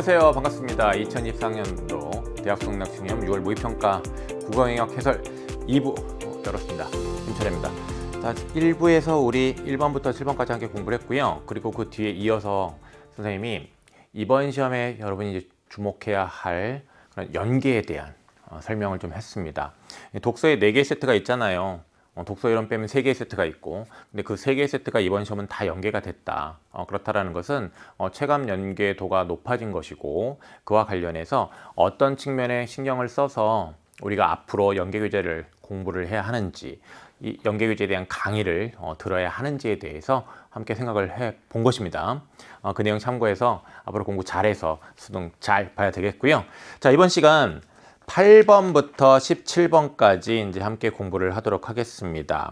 안녕하세요. 반갑습니다. 2024년도 대학 수학시험 6월 모의평가 국어영역 해설 2부 열었습니다. 김철혜입니다. 자, 1부에서 우리 1번부터 7번까지 함께 공부를 했고요. 그리고 그 뒤에 이어서 선생님이 이번 시험에 여러분이 이제 주목해야 할 그런 연계에 대한 설명을 좀 했습니다. 독서에 4개의 세트가 있잖아요. 독서 이론 빼면 3개의 세트가 있고, 근데 그 3개의 세트가 이번 시험은 다 연계가 됐다. 그렇다라는 것은 체감 연계도가 높아진 것이고, 그와 관련해서 어떤 측면에 신경을 써서 우리가 앞으로 연계교재를 공부를 해야 하는지, 이 연계교재에 대한 강의를 들어야 하는지에 대해서 함께 생각을 해 본 것입니다. 그 내용 참고해서 앞으로 공부 잘해서 수능 잘 봐야 되겠고요. 자, 이번 시간 8번부터 17번까지 이제 함께 공부를 하도록 하겠습니다.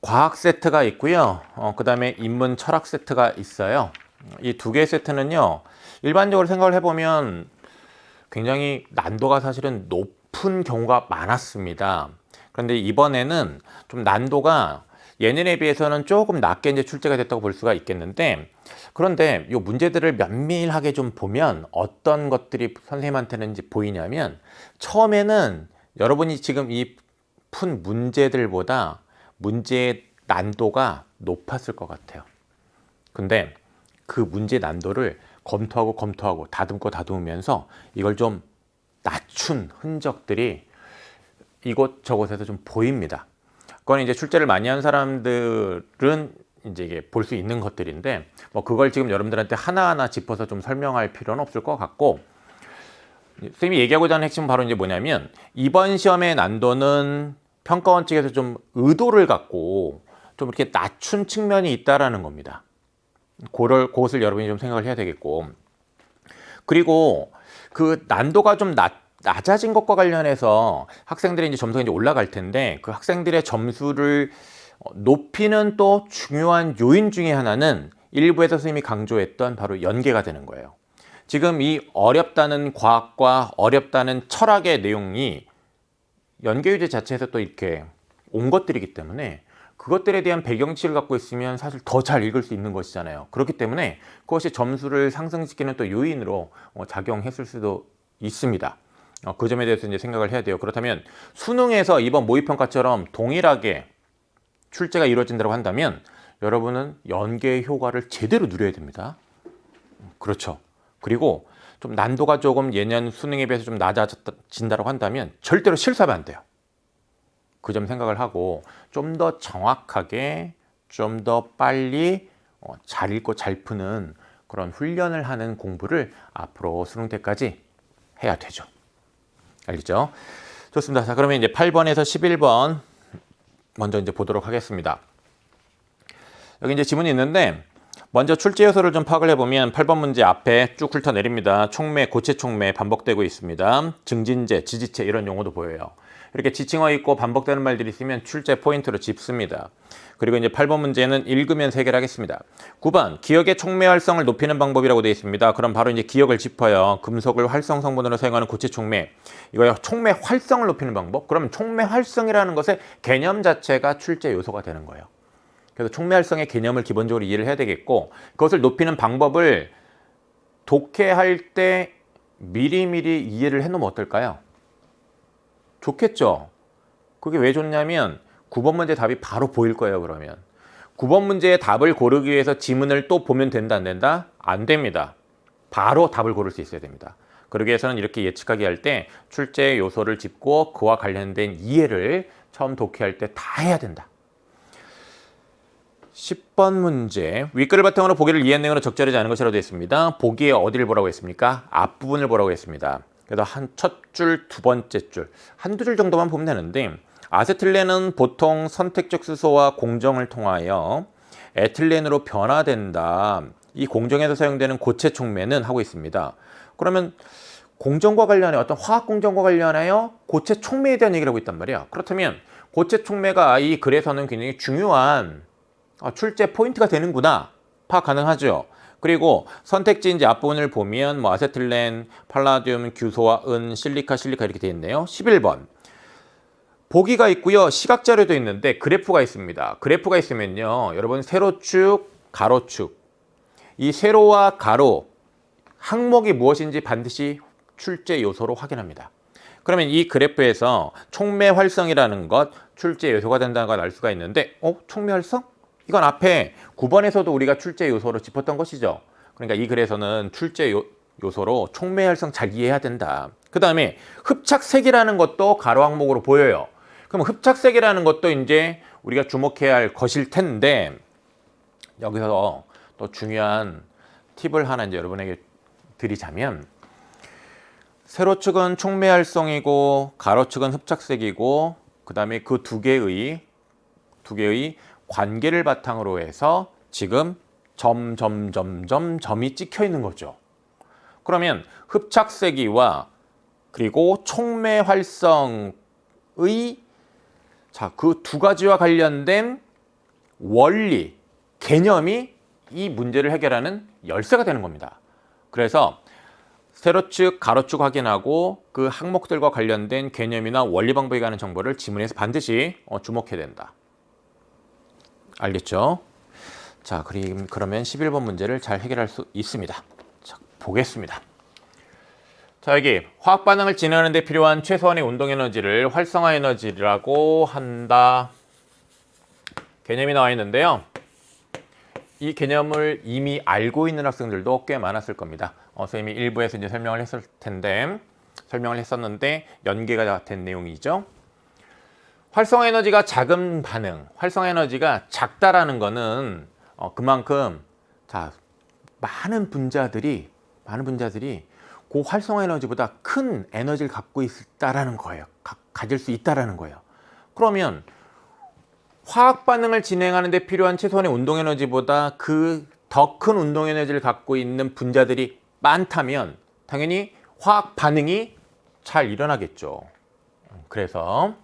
과학 세트가 있고요. 그 다음에 인문 철학 세트가 있어요. 이 2개의 세트는요, 일반적으로 생각을 해보면 굉장히 난도가 사실은 높은 경우가 많았습니다. 그런데 이번에는 좀 난도가 예년에 비해서는 조금 낮게 이제 출제가 됐다고 볼 수가 있겠는데, 그런데 이 문제들을 면밀하게 좀 보면 어떤 것들이 선생님한테는 이제 보이냐면, 처음에는 여러분이 지금 이 푼 문제들보다 문제의 난도가 높았을 것 같아요. 근데 그 문제 난도를 검토하고 다듬으면서 이걸 좀 낮춘 흔적들이 이곳저곳에서 좀 보입니다. 그건 이제 출제를 많이 한 사람들은 이제 이게 볼 수 있는 것들인데, 뭐 그걸 지금 여러분들한테 하나하나 짚어서 좀 설명할 필요는 없을 것 같고, 선생님이 얘기하고자 하는 핵심은 바로 이제 뭐냐면, 이번 시험의 난도는 평가원 측에서 좀 의도를 갖고 좀 이렇게 낮춘 측면이 있다라는 겁니다. 그것을 여러분이 좀 생각을 해야 되겠고, 그리고 그 난도가 좀 낮아진 것과 관련해서 학생들의 이제 점수가 이제 올라갈 텐데, 그 학생들의 점수를 높이는 또 중요한 요인 중에 하나는 일부에서 선생님이 강조했던 바로 연계가 되는 거예요. 지금 이 어렵다는 과학과 어렵다는 철학의 내용이 연계유제 자체에서 또 이렇게 온 것들이기 때문에, 그것들에 대한 배경치를 갖고 있으면 사실 더 잘 읽을 수 있는 것이잖아요. 그렇기 때문에 그것이 점수를 상승시키는 또 요인으로 작용했을 수도 있습니다. 그 점에 대해서 이제 생각을 해야 돼요. 그렇다면 수능에서 이번 모의평가처럼 동일하게 출제가 이루어진다고 한다면 여러분은 연계 효과를 제대로 누려야 됩니다. 그렇죠. 그리고 좀 난도가 조금 예년 수능에 비해서 좀 낮아진다고 한다면 절대로 실수하면 안 돼요. 그 점 생각을 하고 좀 더 정확하게, 좀 더 빨리 잘 읽고 잘 푸는 그런 훈련을 하는 공부를 앞으로 수능 때까지 해야 되죠. 알겠죠? 좋습니다. 자, 그러면 이제 8번에서 11번 먼저 이제 보도록 하겠습니다. 여기 이제 지문이 있는데, 먼저 출제 요소를 좀 파악을 해보면 8번 문제 앞에 쭉 훑어내립니다. 촉매, 고체 촉매 반복되고 있습니다. 증진제, 지지체 이런 용어도 보여요. 이렇게 지칭어 있고 반복되는 말들이 있으면 출제 포인트로 짚습니다. 그리고 이제 8번 문제는 읽으면서 해결하겠습니다. 9번, 기억의 촉매 활성을 높이는 방법이라고 되어 있습니다. 그럼 바로 이제 기억을 짚어요. 금속을 활성 성분으로 사용하는 고체 촉매. 이거요, 촉매 활성을 높이는 방법? 그러면 촉매 활성이라는 것의 개념 자체가 출제 요소가 되는 거예요. 그래서 촉매 활성의 개념을 기본적으로 이해를 해야 되겠고, 그것을 높이는 방법을 독해할 때 미리미리 이해를 해놓으면 어떨까요? 좋겠죠? 그게 왜 좋냐면 9번 문제 답이 바로 보일 거예요. 그러면 9번 문제의 답을 고르기 위해서 지문을 또 보면 된다 안 된다? 안 됩니다. 바로 답을 고를 수 있어야 됩니다. 그러기 위해서는 이렇게 예측하기 할 때 출제 요소를 짚고 그와 관련된 이해를 처음 독해할 때 다 해야 된다. 10번 문제, 윗글을 바탕으로 보기를 이해한 내용으로 적절하지 않은 것이라고 되어 있습니다. 보기에 어디를 보라고 했습니까? 앞부분을 보라고 했습니다. 그래서 한 첫 줄, 두 번째 줄, 한두 줄 정도만 보면 되는데, 아세틸렌은 보통 선택적 수소와 공정을 통하여 에틸렌으로 변화된다. 이 공정에서 사용되는 고체 촉매는 하고 있습니다. 그러면 공정과 관련해, 어떤 화학 공정과 관련하여 고체 촉매에 대한 얘기를 하고 있단 말이야. 그렇다면 고체 촉매가 이 글에서는 굉장히 중요한 출제 포인트가 되는구나 파악 가능하죠. 그리고 선택지 이제 앞부분을 보면 뭐 아세틸렌, 팔라듐, 규소와 은, 실리카 이렇게 되어 있네요. 11번. 보기가 있고요. 시각 자료도 있는데 그래프가 있습니다. 그래프가 있으면요, 여러분 세로축, 가로축, 이 세로와 가로 항목이 무엇인지 반드시 출제 요소로 확인합니다. 그러면 이 그래프에서 촉매 활성이라는 것 출제 요소가 된다는 걸 알 수가 있는데 촉매 활성? 이건 앞에 9번에서도 우리가 출제 요소로 짚었던 것이죠. 그러니까 이 글에서는 출제 요소로 촉매 활성 잘 이해해야 된다. 그 다음에 흡착색이라는 것도 가로 항목으로 보여요. 그럼 흡착색이라는 것도 이제 우리가 주목해야 할 것일 텐데 여기서 또 중요한 팁을 하나 이제 여러분에게 드리자면 세로축은 촉매 활성이고 가로축은 흡착색이고 그 다음에 그 두 개의 관계를 바탕으로 해서 지금 점이 찍혀 있는 거죠. 그러면 흡착세기와 그리고 촉매 활성의 그 두 가지와 관련된 원리, 개념이 이 문제를 해결하는 열쇠가 되는 겁니다. 그래서 세로축, 가로축 확인하고 그 항목들과 관련된 개념이나 원리 방법에 관한 정보를 지문에서 반드시 주목해야 된다. 알겠죠? 자, 그러면 11번 문제를 잘 해결할 수 있습니다. 자, 보겠습니다. 자, 여기 화학 반응을 진행하는 데 필요한 최소한의 운동 에너지를 활성화 에너지라고 한다. 개념이 나와 있는데요. 이 개념을 이미 알고 있는 학생들도 꽤 많았을 겁니다. 선생님이 일부에서 이제 설명을 했었는데 연계가 된 내용이죠. 활성화 에너지가 작은 반응, 활성화 에너지가 작다라는 거는 그만큼 많은 분자들이 그 활성화 에너지보다 큰 에너지를 갖고 있다라는 거예요. 가질 수 있다라는 거예요. 그러면 화학 반응을 진행하는 데 필요한 최소한의 운동 에너지보다 그 더 큰 운동 에너지를 갖고 있는 분자들이 많다면 당연히 화학 반응이 잘 일어나겠죠. 그래서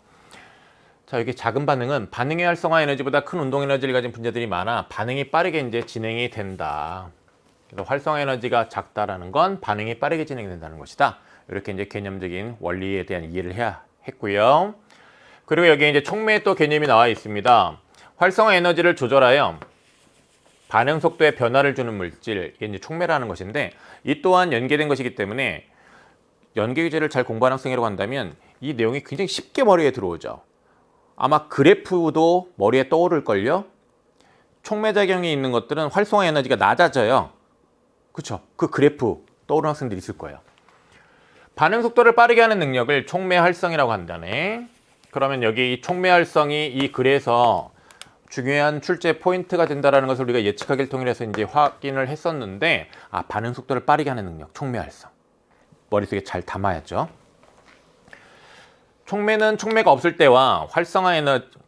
여기 작은 반응은 반응의 활성화 에너지보다 큰 운동 에너지를 가진 분자들이 많아 반응이 빠르게 이제 진행이 된다. 그래서 활성화 에너지가 작다라는 건 반응이 빠르게 진행된다는 것이다. 이렇게 이제 개념적인 원리에 대한 이해를 해야 했고요. 그리고 여기 이제 촉매의 또 개념이 나와 있습니다. 활성화 에너지를 조절하여 반응 속도에 변화를 주는 물질, 이게 이제 촉매라는 것인데 이 또한 연계된 것이기 때문에 연계 규제를 잘 공부하는 학생이라고 한다면 이 내용이 굉장히 쉽게 머리에 들어오죠. 아마 그래프도 머리에 떠오를걸요. 촉매작용이 있는 것들은 활성화 에너지가 낮아져요. 그렇죠? 그 그래프 떠오르는 학생들이 있을 거예요. 반응 속도를 빠르게 하는 능력을 촉매 활성이라고 한다네. 그러면 여기 촉매 활성이 이 글에서 중요한 출제 포인트가 된다는 것을 우리가 예측하기를 통해서 이제 확인을 했었는데 반응 속도를 빠르게 하는 능력, 촉매 활성. 머릿속에 잘 담아야죠. 촉매는 촉매가 없을 때와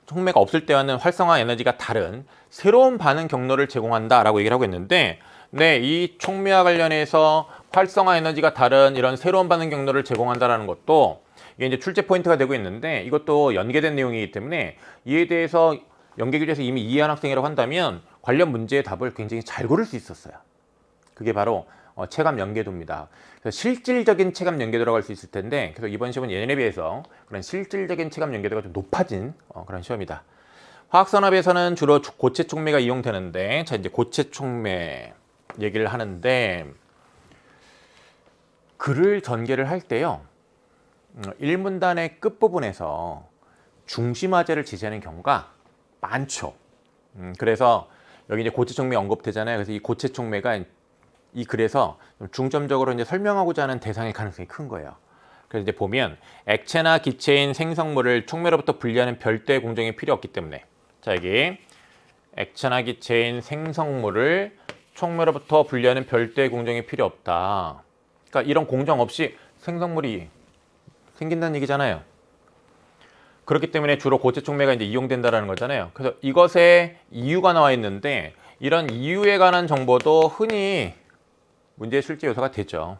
촉매가 없을 때와는 활성화 에너지가 다른 새로운 반응 경로를 제공한다라고 얘기를 하고 있는데 네, 이 촉매와 관련해서 활성화 에너지가 다른 이런 새로운 반응 경로를 제공한다라는 것도 이게 이제 출제 포인트가 되고 있는데 이것도 연계된 내용이기 때문에 이에 대해서 연계 규제에서 이미 이해한 학생이라고 한다면 관련 문제의 답을 굉장히 잘 고를 수 있었어요. 그게 바로 체감 연계도입니다. 그래서 실질적인 체감 연계도라고 할 수 있을 텐데 그래서 이번 시험은 예년에 비해서 그런 실질적인 체감 연계도가 좀 높아진 그런 시험이다. 화학산업에서는 주로 고체 촉매가 이용되는데 자 이제 고체 촉매 얘기를 하는데 글을 전개를 할 때요 1문단의 끝부분에서 중심화제를 제시하는 경우가 많죠. 그래서 여기 이제 고체 촉매 언급되잖아요. 그래서 이 고체 촉매가 이 글에서 중점적으로 이제 설명하고자 하는 대상일 가능성이 큰 거예요. 그래서 이제 보면 액체나 기체인 생성물을 촉매로부터 분리하는 별도의 공정이 필요 없기 때문에 자 여기 액체나 기체인 생성물을 촉매로부터 분리하는 별도의 공정이 필요 없다. 그러니까 이런 공정 없이 생성물이 생긴다는 얘기잖아요. 그렇기 때문에 주로 고체 촉매가 이제 이용된다라는 거잖아요. 그래서 이것에 이유가 나와 있는데 이런 이유에 관한 정보도 흔히 문제의 출제 요소가 되죠.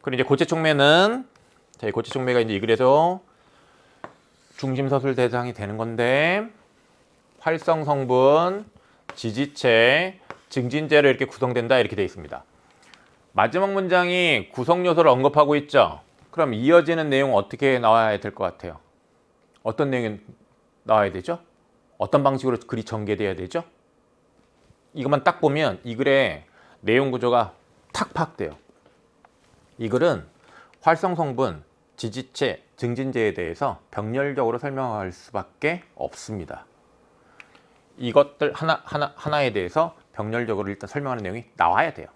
그리고 이제 고체 촉매는 자, 이 고체 촉매가 이제 이 글에서 중심 서술 대상이 되는 건데 활성 성분, 지지체, 증진제로 이렇게 구성된다 이렇게 되어 있습니다. 마지막 문장이 구성 요소를 언급하고 있죠. 그럼 이어지는 내용 어떻게 나와야 될 것 같아요? 어떤 내용이 나와야 되죠? 어떤 방식으로 글이 전개돼야 되죠? 이것만 딱 보면 이 글의 내용 구조가 탁 파악돼요. 이 글은 활성 성분, 지지체, 증진제에 대해서 병렬적으로 설명할 수밖에 없습니다. 이것들 하나에 대해서 병렬적으로 일단 설명하는 내용이 나와야 돼요.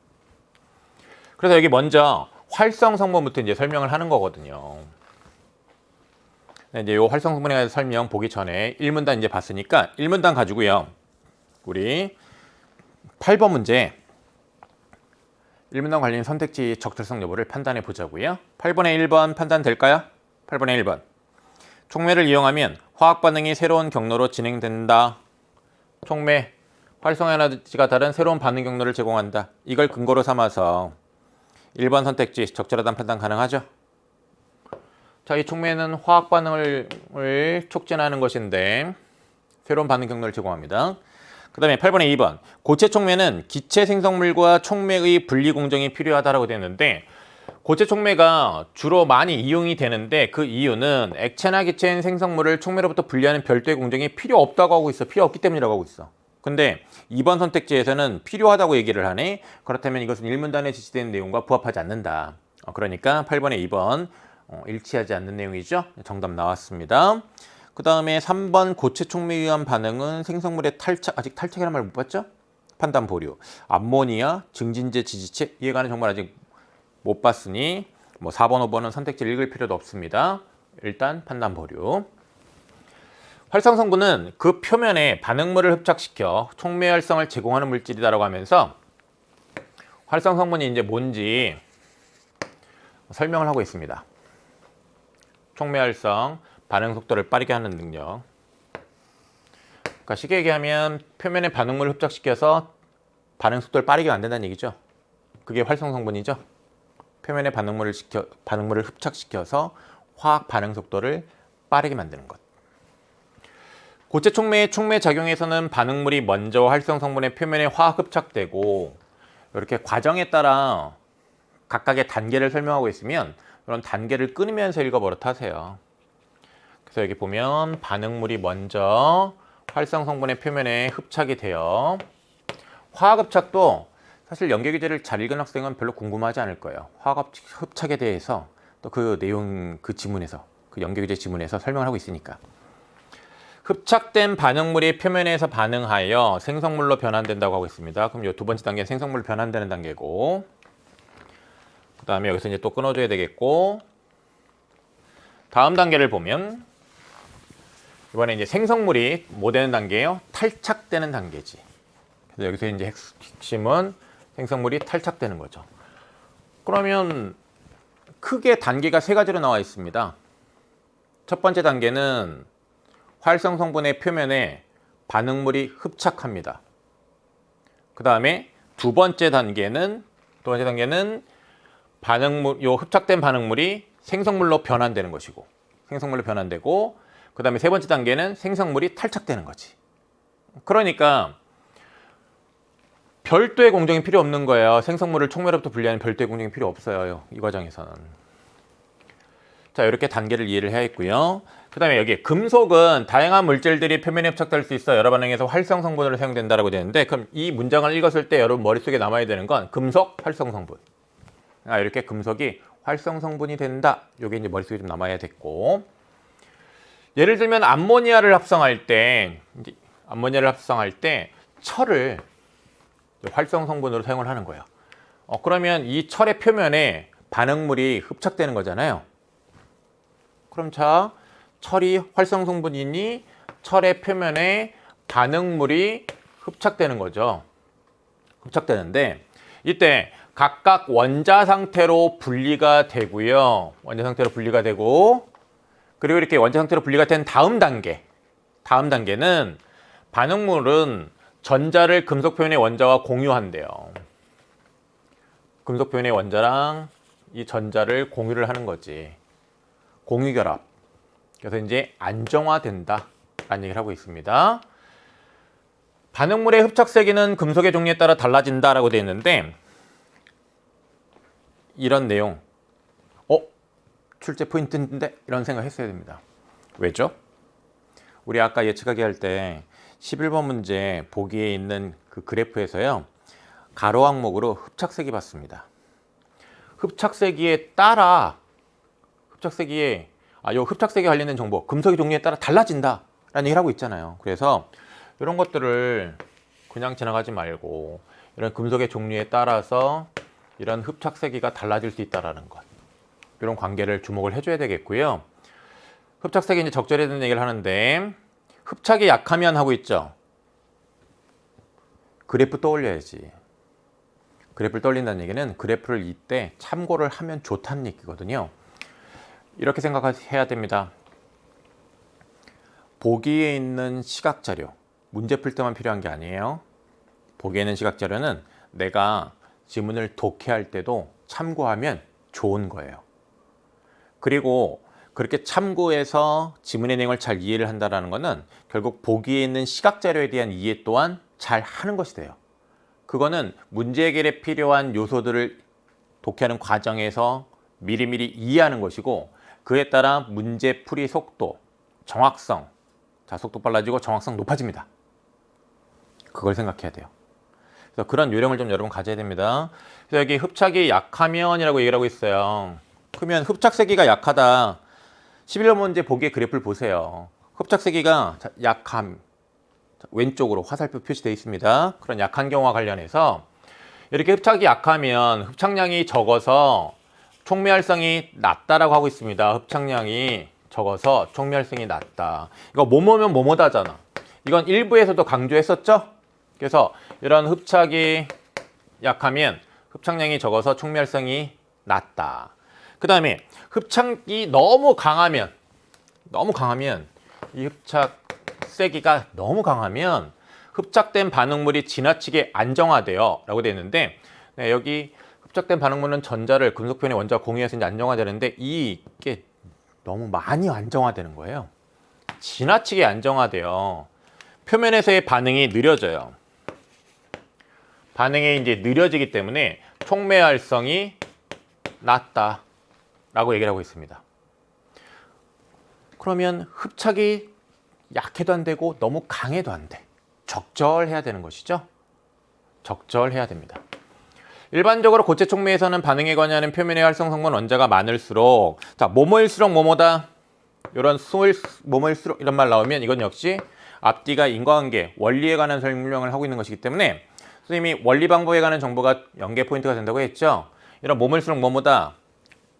그래서 여기 먼저 활성 성분부터 이제 설명을 하는 거거든요. 이제 요 활성 성분에 대해서 설명 보기 전에 1문단 이제 봤으니까 1문단 가지고요. 우리 8번 문제 1문단 관련 선택지 적절성 여부를 판단해 보자고요. 8번에 1번 판단 될까요? 8번에 1번. 촉매를 이용하면 화학 반응이 새로운 경로로 진행된다. 촉매, 활성 에너지가 다른 새로운 반응 경로를 제공한다. 이걸 근거로 삼아서 1번 선택지 적절하다는 판단 가능하죠? 자, 이 촉매는 화학 반응을 촉진하는 것인데 새로운 반응 경로를 제공합니다. 그 다음에 8번에 2번. 고체 촉매는 기체 생성물과 촉매의 분리 공정이 필요하다라고 되어 있는데 고체 촉매가 주로 많이 이용이 되는데 그 이유는 액체나 기체인 생성물을 촉매로부터 분리하는 별도의 공정이 필요 없다고 하고 있어. 필요 없기 때문이라고 하고 있어. 근데 2번 선택지에서는 필요하다고 얘기를 하네. 그렇다면 이것은 1문단에 지시된 내용과 부합하지 않는다. 그러니까 8번에 2번 일치하지 않는 내용이죠. 정답 나왔습니다. 그 다음에 3번 고체 촉매에 의한 반응은 생성물의 탈착, 아직 탈착이라는 말 못 봤죠? 판단 보류. 암모니아, 증진제, 지지체 이해가는 정말 아직 못 봤으니 뭐 4번, 5번은 선택지를 읽을 필요도 없습니다. 일단 판단 보류. 활성 성분은 그 표면에 반응물을 흡착시켜 촉매 활성을 제공하는 물질이다라고 하면서 활성 성분이 이제 뭔지 설명을 하고 있습니다. 촉매 활성, 반응 속도를 빠르게 하는 능력. 그러니까 쉽게 얘기하면 표면에 반응물을 흡착시켜서 반응 속도를 빠르게 만든다는 얘기죠. 그게 활성 성분이죠. 표면에 반응물을 흡착시켜서 화학 반응 속도를 빠르게 만드는 것. 고체 촉매의 촉매 작용에서는 반응물이 먼저 활성 성분의 표면에 화학 흡착되고 이렇게 과정에 따라 각각의 단계를 설명하고 있으면 이런 단계를 끊으면서 읽어버릇 하세요. 그래서 여기 보면 반응물이 먼저 활성 성분의 표면에 흡착이 돼요. 화학 흡착도 사실 연계 규제를 잘 읽은 학생은 별로 궁금하지 않을 거예요. 화학 흡착에 대해서 또 그 내용 그 지문에서 그 연계 규제 지문에서 설명을 하고 있으니까. 흡착된 반응물이 표면에서 반응하여 생성물로 변환된다고 하고 있습니다. 그럼 이 두 번째 단계는 생성물로 변환되는 단계고, 그 다음에 여기서 이제 또 끊어줘야 되겠고, 다음 단계를 보면 이번에 이제 생성물이 뭐 되는 단계예요? 탈착되는 단계지. 그래서 여기서 이제 핵심은 생성물이 탈착되는 거죠. 그러면 크게 단계가 세 가지로 나와 있습니다. 첫 번째 단계는 활성 성분의 표면에 반응물이 흡착합니다. 그 다음에 두 번째 단계는 요 흡착된 반응물이 생성물로 변환되는 것이고, 생성물로 변환되고, 그 다음에 세 번째 단계는 생성물이 탈착되는 거지. 그러니까 별도의 공정이 필요 없는 거예요. 생성물을 촉매로부터 분리하는 별도의 공정이 필요 없어요. 이 과정에서는. 자, 이렇게 단계를 이해를 해야겠고요. 그 다음에 여기 금속은 다양한 물질들이 표면에 흡착될 수 있어 여러 반응에서 활성 성분으로 사용된다라고 되는데, 그럼 이 문장을 읽었을 때 여러분 머릿속에 남아야 되는 건 금속 활성 성분. 이렇게 금속이 활성 성분이 된다. 이게 이제 머릿속에 좀 남아야 됐고, 예를 들면 암모니아를 합성할 때 철을 활성 성분으로 사용을 하는 거예요. 그러면 이 철의 표면에 반응물이 흡착되는 거잖아요. 그럼 자, 철이 활성 성분이니 철의 표면에 반응물이 흡착되는 거죠. 흡착되는데 이때 각각 원자 상태로 분리가 되고요. 원자 상태로 분리가 되고, 그리고 이렇게 원자 상태로 분리가 된 다음 단계는 반응물은 전자를 금속 표면의 원자와 공유한대요. 금속 표면의 원자랑 이 전자를 공유를 하는 거지. 공유결합. 그래서 이제 안정화된다 라는 얘기를 하고 있습니다. 반응물의 흡착 세기는 금속의 종류에 따라 달라진다라고 되어 있는데, 이런 내용 출제 포인트인데 이런 생각 했어야 됩니다. 왜죠? 우리 아까 예측하기 할 때 11번 문제 보기에 있는 그 그래프에서요, 가로 항목으로 흡착세기 봤습니다. 흡착세기에 따라 요 흡착세기에 관련된 정보, 금속의 종류에 따라 달라진다 라는 얘기를 하고 있잖아요. 그래서 이런 것들을 그냥 지나가지 말고 이런 금속의 종류에 따라서 이런 흡착세기가 달라질 수 있다는 것, 이런 관계를 주목을 해줘야 되겠고요. 흡착세기 이제 적절해야 되는 얘기를 하는데, 흡착이 약하면 하고 있죠. 그래프 떠올려야지. 그래프를 떠올린다는 얘기는 그래프를 이때 참고를 하면 좋다는 얘기거든요. 이렇게 생각해야 됩니다. 보기에 있는 시각자료, 문제 풀 때만 필요한 게 아니에요. 보기에 있는 시각자료는 내가 지문을 독해할 때도 참고하면 좋은 거예요. 그리고 그렇게 참고해서 지문의 내용을 잘 이해를 한다는 것은 결국 보기에 있는 시각자료에 대한 이해 또한 잘 하는 것이 돼요. 그거는 문제 해결에 필요한 요소들을 독해하는 과정에서 미리미리 이해하는 것이고, 그에 따라 문제 풀이 속도, 정확성, 자, 속도 빨라지고 정확성 높아집니다. 그걸 생각해야 돼요. 그래서 그런 요령을 좀 여러분 가져야 됩니다. 그래서 여기 흡착이 약하면이라고 얘기를 하고 있어요. 그러면 흡착세기가 약하다. 11번 문제 보기에 그래프를 보세요. 흡착세기가 약함, 왼쪽으로 화살표 표시되어 있습니다. 그런 약한 경우와 관련해서 이렇게 흡착이 약하면 흡착량이 적어서 촉매활성이 낮다라고 하고 있습니다. 흡착량이 적어서 촉매활성이 낮다. 이거 뭐뭐면 뭐뭐다잖아. 이건 일부에서도 강조했었죠. 그래서 이런 흡착이 약하면 흡착량이 적어서 촉매활성이 낮다. 그 다음에 흡착이 너무 강하면 이 흡착 세기가 너무 강하면 흡착된 반응물이 지나치게 안정화돼요 라고 되어 있는데, 네, 여기 흡착된 반응물은 전자를 금속편의 원자와 공유해서 이제 안정화되는데, 이게 너무 많이 안정화되는 거예요. 지나치게 안정화돼요. 표면에서의 반응이 느려져요. 반응이 이제 느려지기 때문에 촉매활성이 낮다 라고 얘기를 하고 있습니다. 그러면 흡착이 약해도 안 되고 너무 강해도 안 돼. 적절해야 되는 것이죠. 적절해야 됩니다. 일반적으로 고체 촉매에서는 반응에 관여하는 표면의 활성 성분 원자가 많을수록, 자, 뭐뭐일수록 뭐뭐다, 이런 뭐뭐일수록 이런 말 나오면 이건 역시 앞뒤가 인과관계, 원리에 관한 설명을 하고 있는 것이기 때문에 선생님이 원리 방법에 관한 정보가 연계 포인트가 된다고 했죠. 이런 뭐뭐일수록 뭐뭐다,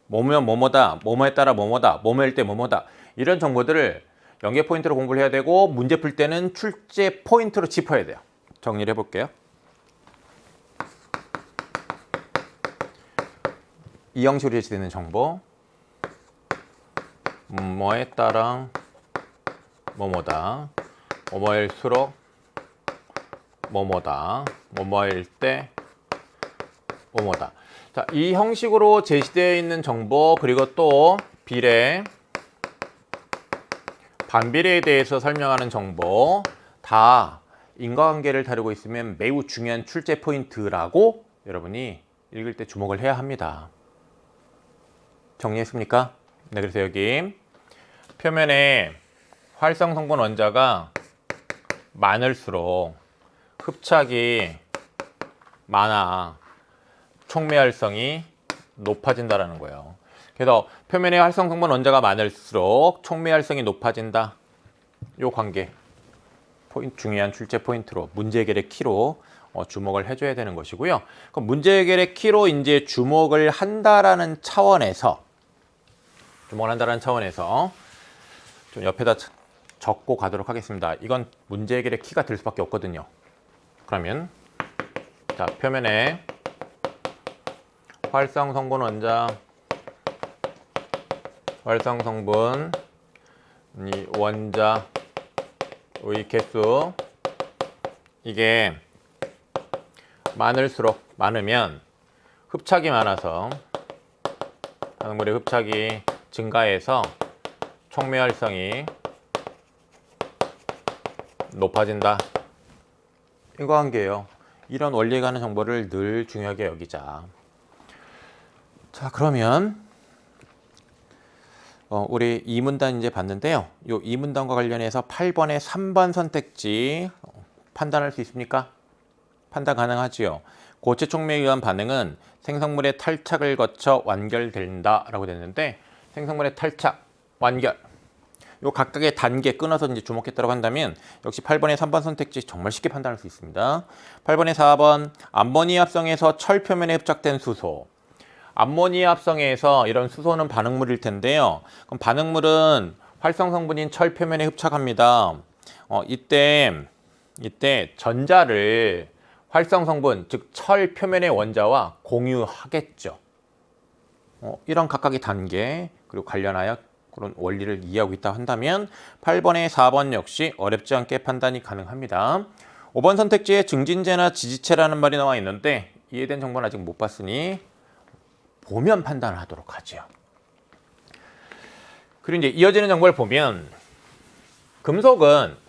뭐뭐면 뭐뭐다, 뭐뭐에 따라 뭐뭐다, 뭐뭐일 때 뭐뭐다, 이런 정보들을 연계 포인트로 공부를 해야 되고, 문제 풀 때는 출제 포인트로 짚어야 돼요. 정리를 해볼게요. 이 형식으로 제시되는 정보, 뭐에 따라 뭐뭐다, 뭐뭐일수록 뭐뭐다, 뭐뭐일 때 뭐뭐다. 자, 이 형식으로 제시되어 있는 정보, 그리고 또 비례, 반비례에 대해서 설명하는 정보, 다 인과관계를 다루고 있으면 매우 중요한 출제 포인트라고 여러분이 읽을 때 주목을 해야 합니다. 정리했습니까? 네, 그래서 여기 표면에 활성 성분 원자가 많을수록 흡착이 많아 촉매활성이 높아진다라는 거예요. 그래서 표면에 활성 성분 원자가 많을수록 촉매활성이 높아진다. 요 관계 중요한 출제 포인트로, 문제 해결의 키로 주목을 해줘야 되는 것이고요. 그럼 문제 해결의 키로 이제 주목을 한다라는 차원에서 좀 옆에다 적고 가도록 하겠습니다. 이건 문제 해결의 키가 될 수밖에 없거든요. 그러면 자, 표면에 활성 성분 원자, 활성 성분 이 원자의 개수, 이게 많으면 흡착이 많아서 반응물의 흡착이 증가해서 촉매활성이 높아진다. 인과관계예요. 이런 원리에 관한 정보를 늘 중요하게 여기자. 자, 그러면 우리 이 문단 이제 봤는데요. 이 2문단과 관련해서 8번의 3번 선택지 판단할 수 있습니까? 판단 가능하지요. 고체 촉매에 의한 반응은 생성물의 탈착을 거쳐 완결된다라고 됐는데 생성물의 탈착, 완결 요 각각의 단계 끊어서 이제 주목했다고 한다면 역시 8번의 3번 선택지 정말 쉽게 판단할 수 있습니다. 8번의 4번 암모니아 합성에서 철 표면에 흡착된 수소. 암모니아 합성에서 이런 수소는 반응물일 텐데요. 그럼 반응물은 활성 성분인 철 표면에 흡착합니다. 이때 전자를 활성 성분, 즉 철 표면의 원자와 공유하겠죠. 이런 각각의 단계 그리고 관련하여 그런 원리를 이해하고 있다 한다면 8번에 4번 역시 어렵지 않게 판단이 가능합니다. 5번 선택지에 증진제나 지지체라는 말이 나와 있는데 이에 대한 정보는 아직 못 봤으니 보면 판단을 하도록 하죠. 그리고 이제 이어지는 정보를 보면 금속은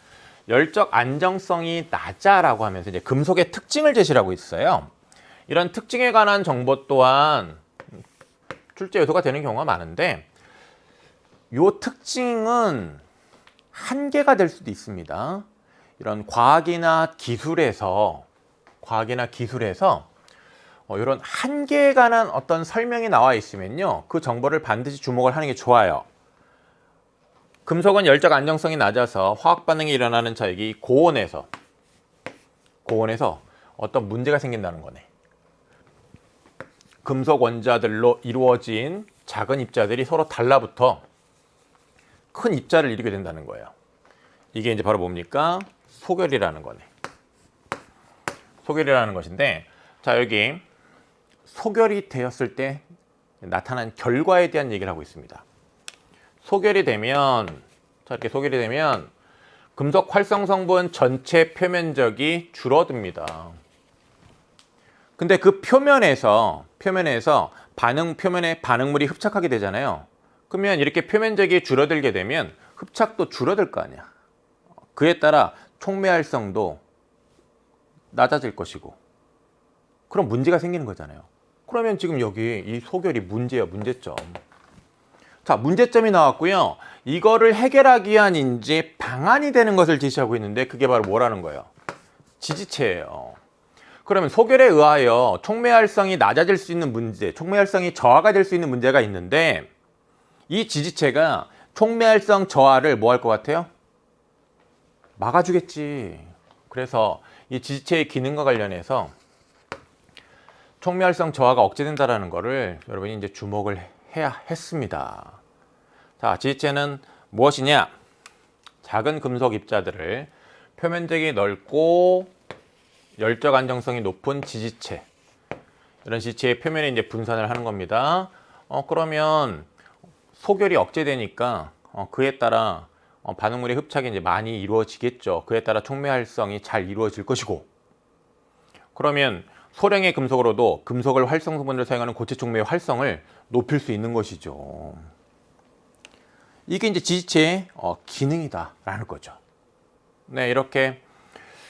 열적 안정성이 낮아라고 하면서 이제 금속의 특징을 제시하고 있어요. 이런 특징에 관한 정보 또한 출제 요소가 되는 경우가 많은데 요 특징은 한계가 될 수도 있습니다. 이런 과학이나 기술에서 이런 한계에 관한 어떤 설명이 나와 있으면요. 그 정보를 반드시 주목을 하는 게 좋아요. 금속은 열적 안정성이 낮아서 화학 반응이 일어나는 여기 고온에서 어떤 문제가 생긴다는 거네. 금속 원자들로 이루어진 작은 입자들이 서로 달라붙어 큰 입자를 이루게 된다는 거예요. 이게 이제 바로 뭡니까? 소결이라는 거네. 소결이라는 것인데, 자, 여기 소결이 되었을 때 나타난 결과에 대한 얘기를 하고 있습니다. 소결이 되면, 자, 이렇게 소결이 되면 금속 활성 성분 전체 표면적이 줄어듭니다. 근데 그 표면에서 표면에 반응물이 흡착하게 되잖아요. 그러면 이렇게 표면적이 줄어들게 되면 흡착도 줄어들 거 아니야. 그에 따라 촉매활성도 낮아질 것이고 그럼 문제가 생기는 거잖아요. 그러면 지금 여기 이 소결이 문제예요. 문제점. 자, 문제점이 나왔고요. 이거를 해결하기 위한 이제 방안이 되는 것을 제시하고 있는데 그게 바로 뭐라는 거예요? 지지체예요. 그러면 소결에 의하여 촉매활성이 낮아질 수 있는 문제, 촉매활성이 저하가 될 수 있는 문제가 있는데 이 지지체가 촉매활성 저하를 뭐 할 것 같아요? 막아주겠지. 그래서 이 지지체의 기능과 관련해서 촉매활성 저하가 억제된다는 거를 여러분이 이제 주목을 해야 했습니다. 자, 지지체는 무엇이냐? 작은 금속 입자들을 표면적이 넓고 열적 안정성이 높은 지지체, 이런 지지체의 표면에 이제 분산을 하는 겁니다. 그러면 소결이 억제되니까 그에 따라 반응물의 흡착이 이제 많이 이루어지겠죠. 그에 따라 촉매활성이 잘 이루어질 것이고, 그러면 소량의 금속으로도 금속을 활성 성분으로 사용하는 고체 촉매의 활성을 높일 수 있는 것이죠. 이게 이제 지지체의 기능이다라는 거죠. 네, 이렇게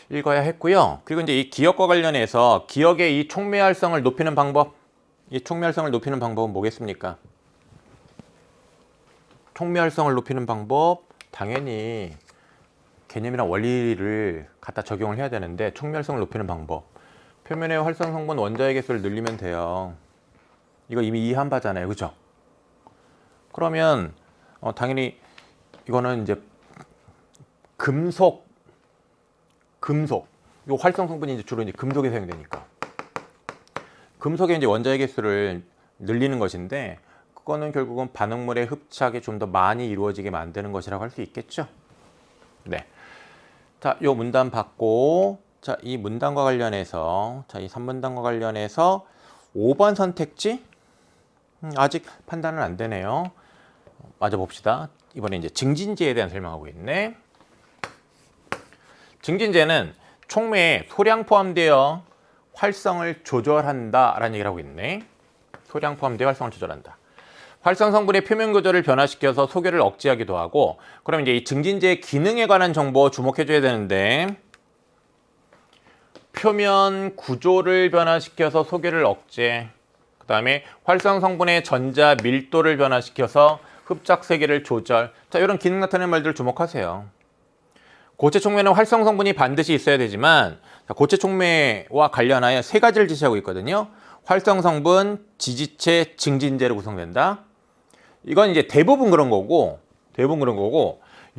읽어야 했고요. 그리고 이제 이 기억과 관련해서 기억의 이 촉매활성을 높이는 방법, 이 촉매활성을 높이는 방법은 뭐겠습니까? 촉매활성을 높이는 방법, 당연히 개념이나 원리를 갖다 적용을 해야 되는데 촉매활성을 높이는 방법, 표면의 활성 성분 원자의 개수를 늘리면 돼요. 이거 이미 이해한 바잖아요, 그죠? 그러면 당연히 이거는 이제 금속 요 활성 성분이 이제 주로 이제 금속에 사용되니까 금속의 이제 원자의 개수를 늘리는 것인데 그거는 결국은 반응물의 흡착이 좀 더 많이 이루어지게 만드는 것이라고 할 수 있겠죠. 네. 자, 요 문단 받고, 자, 이 문단과 관련해서, 자, 이 3문단과 관련해서 5번 선택지? 아직 판단은 안 되네요. 맞아 봅시다. 이번에 이제 증진제에 대한 설명하고 있네. 증진제는 촉매에 소량 포함되어 활성을 조절한다라는 얘기를 하고 있네. 소량 포함되어 활성을 조절한다. 활성 성분의 표면 구조를 변화시켜서 소결을 억제하기도 하고, 그럼 이제 이 증진제의 기능에 관한 정보 주목해줘야 되는데, 표면 구조를 변화시켜서 소결을 억제, 그 다음에 활성 성분의 전자 밀도를 변화시켜서 흡착 세기를 조절. 자, 이런 기능 나타내는 말들을 주목하세요. 고체 촉매는 활성 성분이 반드시 있어야 되지만 고체 촉매와 관련하여 세 가지를 지시하고 있거든요. 활성 성분, 지지체, 증진제로 구성된다. 이건 이제 대부분 그런 거고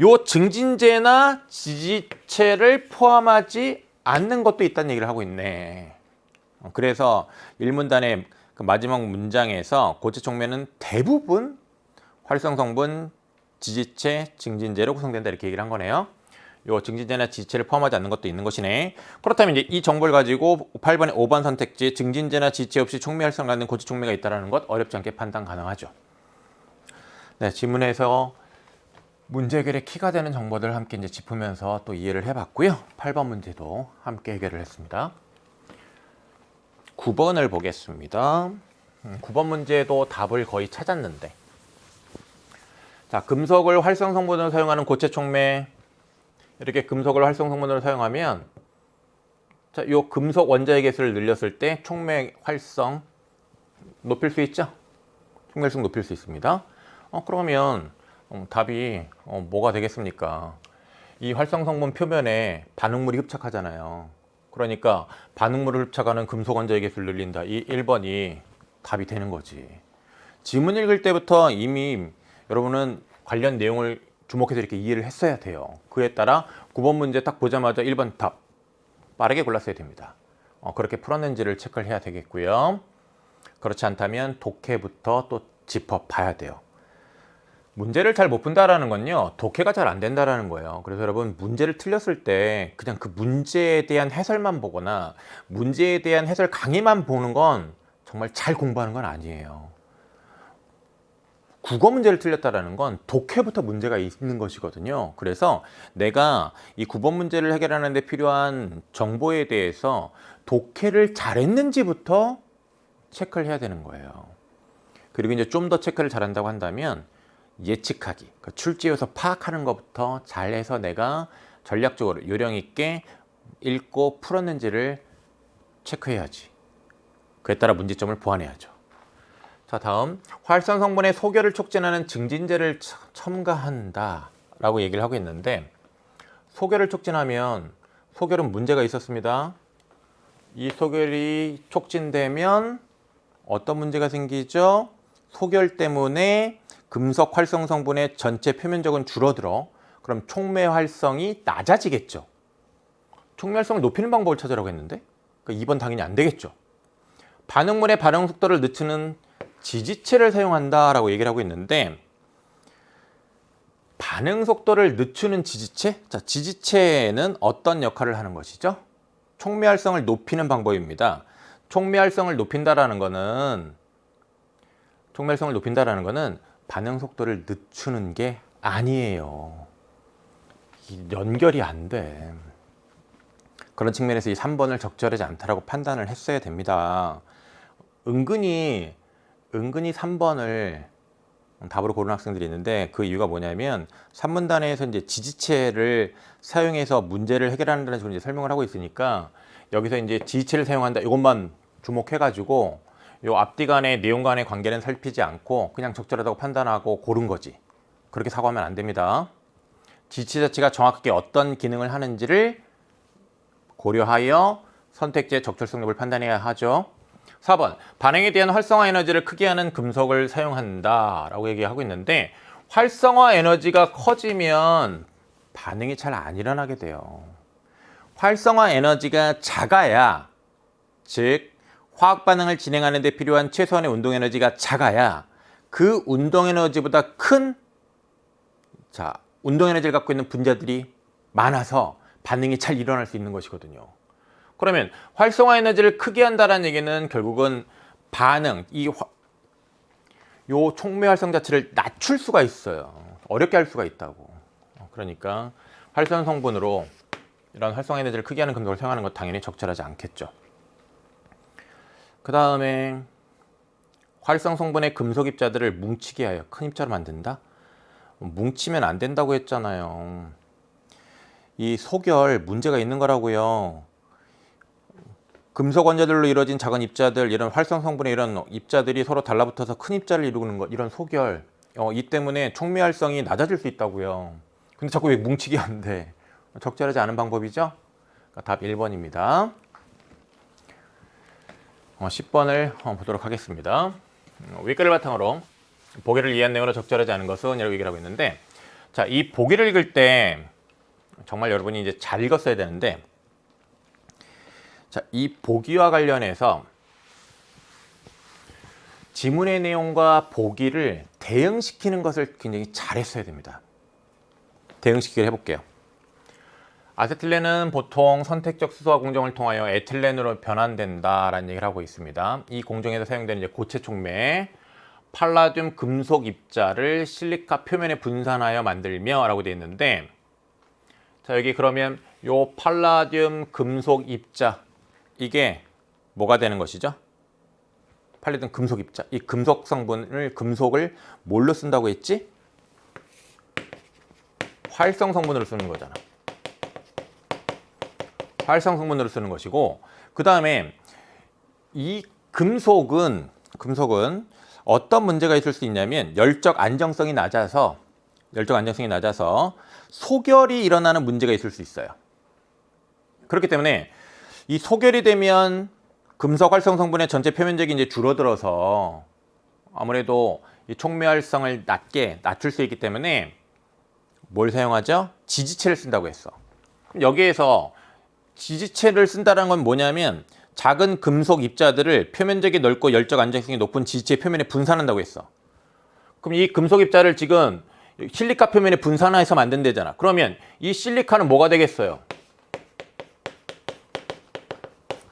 요 증진제나 지지체를 포함하지 않는 것도 있다는 얘기를 하고 있네. 그래서 1문단의 그 마지막 문장에서 고체 촉매는 대부분 활성 성분, 지지체, 증진제로 구성된다 이렇게 얘기를 한 거네요. 요 증진제나 지지체를 포함하지 않는 것도 있는 것이네. 그렇다면 이제 이 정보를 가지고 8번의 5번 선택지 증진제나 지지체 없이 촉매 활성을 갖는 고체 촉매가 있다는 것 어렵지 않게 판단 가능하죠. 네, 지문에서 문제 해결의 키가 되는 정보들을 함께 이제 짚으면서 또 이해를 해봤고요. 8번 문제도 함께 해결을 했습니다. 9번을 보겠습니다. 9번 문제도 답을 거의 찾았는데, 자, 금속을 활성 성분으로 사용하는 고체 촉매, 이렇게 금속을 활성 성분으로 사용하면, 자, 요 금속 원자의 개수를 늘렸을 때 촉매 활성 높일 수 있죠? 촉매 활성 높일 수 있습니다. 그러면 답이 뭐가 되겠습니까? 이 활성 성분 표면에 반응물이 흡착하잖아요. 그러니까 반응물을 흡착하는 금속 원자의 개수를 늘린다. 이 1번이 답이 되는 거지. 지문 읽을 때부터 이미 여러분은 관련 내용을 주목해서 이렇게 이해를 했어야 돼요. 그에 따라 9번 문제 딱 보자마자 1번 답 빠르게 골랐어야 됩니다. 그렇게 풀었는지를 체크를 해야 되겠고요. 그렇지 않다면 독해부터 또 짚어봐야 돼요. 문제를 잘 못 푼다라는 건요, 독해가 잘 안 된다라는 거예요. 그래서 여러분 문제를 틀렸을 때 그냥 그 문제에 대한 해설만 보거나 문제에 대한 해설 강의만 보는 건 정말 잘 공부하는 건 아니에요. 국어 문제를 틀렸다라는 건 독해부터 문제가 있는 것이거든요. 그래서 내가 이 9번 문제를 해결하는 데 필요한 정보에 대해서 독해를 잘했는지부터 체크를 해야 되는 거예요. 그리고 이제 좀 더 체크를 잘한다고 한다면 예측하기, 그러니까 출제에서 파악하는 것부터 잘해서 내가 전략적으로 요령 있게 읽고 풀었는지를 체크해야지. 그에 따라 문제점을 보완해야죠. 자, 다음 활성 성분의 소결을 촉진하는 증진제를 첨가한다 라고 얘기를 하고 있는데, 소결을 촉진하면 소결은 문제가 있었습니다. 이 소결이 촉진되면 어떤 문제가 생기죠? 소결 때문에 금속 활성 성분의 전체 표면적은 줄어들어. 그럼 촉매 활성이 낮아지겠죠. 촉매 활성을 높이는 방법을 찾으라고 했는데, 그러니까 2번 당연히 안 되겠죠. 반응물의 반응 속도를 늦추는 지지체를 사용한다라고 얘기를 하고 있는데, 반응 속도를 늦추는 지지체? 자, 지지체는 어떤 역할을 하는 것이죠? 촉매 활성을 높이는 방법입니다. 촉매 활성을 높인다라는 거는 반응 속도를 늦추는 게 아니에요. 연결이 안 돼. 그런 측면에서 이 3번을 적절하지 않다라고 판단을 했어야 됩니다. 은근히 3번을 답으로 고른 학생들이 있는데, 그 이유가 뭐냐면 3문단에서 이제 지지체를 사용해서 문제를 해결하는 식으로 이제 설명을 하고 있으니까 여기서 이제 지지체를 사용한다 이것만 주목해가지고 요 앞뒤 간의 내용 간의 관계는 살피지 않고 그냥 적절하다고 판단하고 고른 거지. 그렇게 사고하면 안 됩니다. 지지체 자체가 정확하게 어떤 기능을 하는지를 고려하여 선택지의 적절성력을 판단해야 하죠. 4번 반응에 대한 활성화 에너지를 크게 하는 금속을 사용한다 라고 얘기하고 있는데, 활성화 에너지가 커지면 반응이 잘 안 일어나게 돼요. 활성화 에너지가 작아야, 즉 화학 반응을 진행하는 데 필요한 최소한의 운동 에너지가 작아야 그 운동 에너지보다 큰 운동 에너지를 갖고 있는 분자들이 많아서 반응이 잘 일어날 수 있는 것이거든요. 그러면 활성화 에너지를 크게 한다는 얘기는 결국은 반응, 요 촉매 활성 자체를 낮출 수가 있어요. 어렵게 할 수가 있다고. 그러니까 활성 성분으로 이런 활성화 에너지를 크게 하는 금속을 사용하는 것 당연히 적절하지 않겠죠. 그 다음에 활성 성분의 금속 입자들을 뭉치게 하여 큰 입자로 만든다? 뭉치면 안 된다고 했잖아요. 이 소결 문제가 있는 거라고요. 금속 원자들로 이루어진 작은 입자들, 이런 활성 성분의 이런 입자들이 서로 달라붙어서 큰 입자를 이루는 것, 이런 소결, 이 때문에 촉매 활성이 낮아질 수 있다고요. 근데 자꾸 왜 뭉치게 한대? 적절하지 않은 방법이죠. 그러니까 답 1번입니다. 10번을 보도록 하겠습니다. 윗글을 바탕으로 보기를 이해한 내용으로 적절하지 않은 것은 이라고 얘기를 하고 있는데, 자, 이 보기를 읽을 때 정말 여러분이 이제 잘 읽었어야 되는데, 자, 이 보기와 관련해서 지문의 내용과 보기를 대응시키는 것을 굉장히 잘했어야 됩니다. 대응시키기를 해볼게요. 아세틸렌은 보통 선택적 수소화 공정을 통하여 에틸렌으로 변환된다라는 얘기를 하고 있습니다. 이 공정에서 사용되는 이제 고체 촉매, 팔라듐 금속 입자를 실리카 표면에 분산하여 만들며 라고 되어 있는데, 자, 여기 그러면 요 팔라듐 금속 입자, 이게 뭐가 되는 것이죠? 팔라듐 금속 입자, 이 금속 성분을, 금속을 뭘로 쓴다고 했지? 활성 성분으로 쓰는 거잖아. 활성 성분으로 쓰는 것이고, 그 다음에 이 금속은 어떤 문제가 있을 수 있냐면 열적 안정성이 낮아서 소결이 일어나는 문제가 있을 수 있어요. 그렇기 때문에 이 소결이 되면 금속 활성 성분의 전체 표면적이 이제 줄어들어서 아무래도 이 촉매 활성을 낮출 수 있기 때문에 뭘 사용하죠? 지지체를 쓴다고 했어. 그럼 여기에서 지지체를 쓴다는 건 뭐냐면 작은 금속 입자들을 표면적이 넓고 열적 안정성이 높은 지지체 표면에 분산한다고 했어. 그럼 이 금속 입자를 지금 실리카 표면에 분산해서 만든대잖아. 그러면 이 실리카는 뭐가 되겠어요?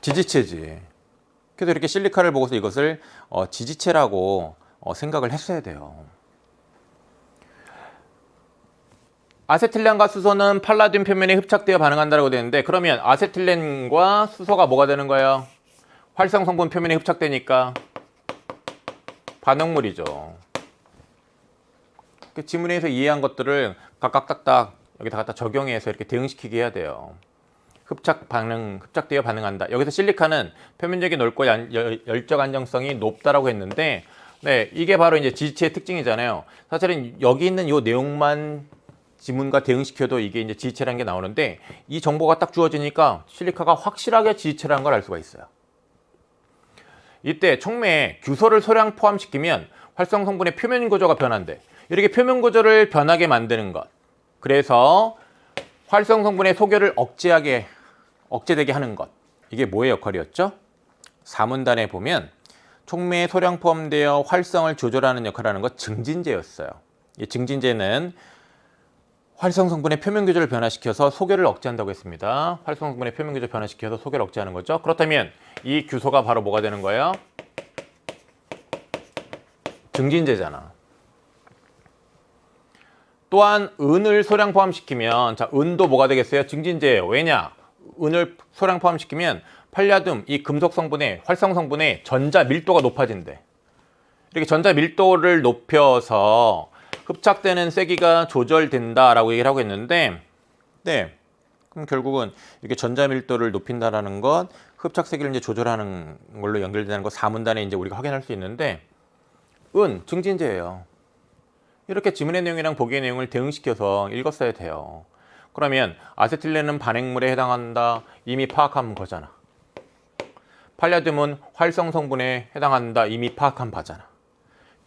지지체지. 그래서 이렇게 실리카를 보고서 이것을 지지체라고 생각을 했어야 돼요. 아세틸렌과 수소는 팔라듐 표면에 흡착되어 반응한다고 되는데, 그러면 아세틸렌과 수소가 뭐가 되는 거예요? 활성 성분 표면에 흡착되니까 반응물이죠. 지문에서 이해한 것들을 각각 딱딱 여기다 갖다 적용해서 이렇게 대응시키게 해야 돼요. 흡착되어 반응한다. 여기서 실리카는 표면적이 넓고 열적 안정성이 높다라고 했는데, 네, 이게 바로 이제 지지체의 특징이잖아요. 사실은 여기 있는 이 내용만 지문과 대응시켜도 이게 이제 지지체라는 게 나오는데, 이 정보가 딱 주어지니까 실리카가 확실하게 지지체라는 걸 알 수가 있어요. 이때 촉매에 규소를 소량 포함시키면 활성 성분의 표면 구조가 변한대. 이렇게 표면 구조를 변하게 만드는 것. 그래서 활성 성분의 소결을 억제되게 하는 것. 이게 뭐의 역할이었죠? 4문단에 보면 촉매에 소량 포함되어 활성을 조절하는 역할을 하는 것, 증진제였어요. 이 증진제는 활성 성분의 표면 구조를 변화시켜서 소결을 억제한다고 했습니다. 활성 성분의 표면 구조를 변화시켜서 소결을 억제하는 거죠. 그렇다면 이 규소가 바로 뭐가 되는 거예요? 증진제잖아. 또한 은을 소량 포함시키면, 자, 은도 뭐가 되겠어요? 증진제예요. 왜냐? 은을 소량 포함시키면 팔라듐, 이 금속 성분의 활성 성분의 전자 밀도가 높아진대. 이렇게 전자 밀도를 높여서 흡착되는 세기가 조절된다라고 얘기를 하고 있는데, 네, 그럼 결국은 이렇게 전자 밀도를 높인다라는 것, 흡착 세기를 이제 조절하는 걸로 연결되는 거 4문단에 이제 우리가 확인할 수 있는데, 증진제예요. 이렇게 지문의 내용이랑 보기의 내용을 대응시켜서 읽었어야 돼요. 그러면 아세틸렌은 반응물에 해당한다, 이미 파악한 거잖아. 팔라듐은 활성 성분에 해당한다, 이미 파악한 바잖아.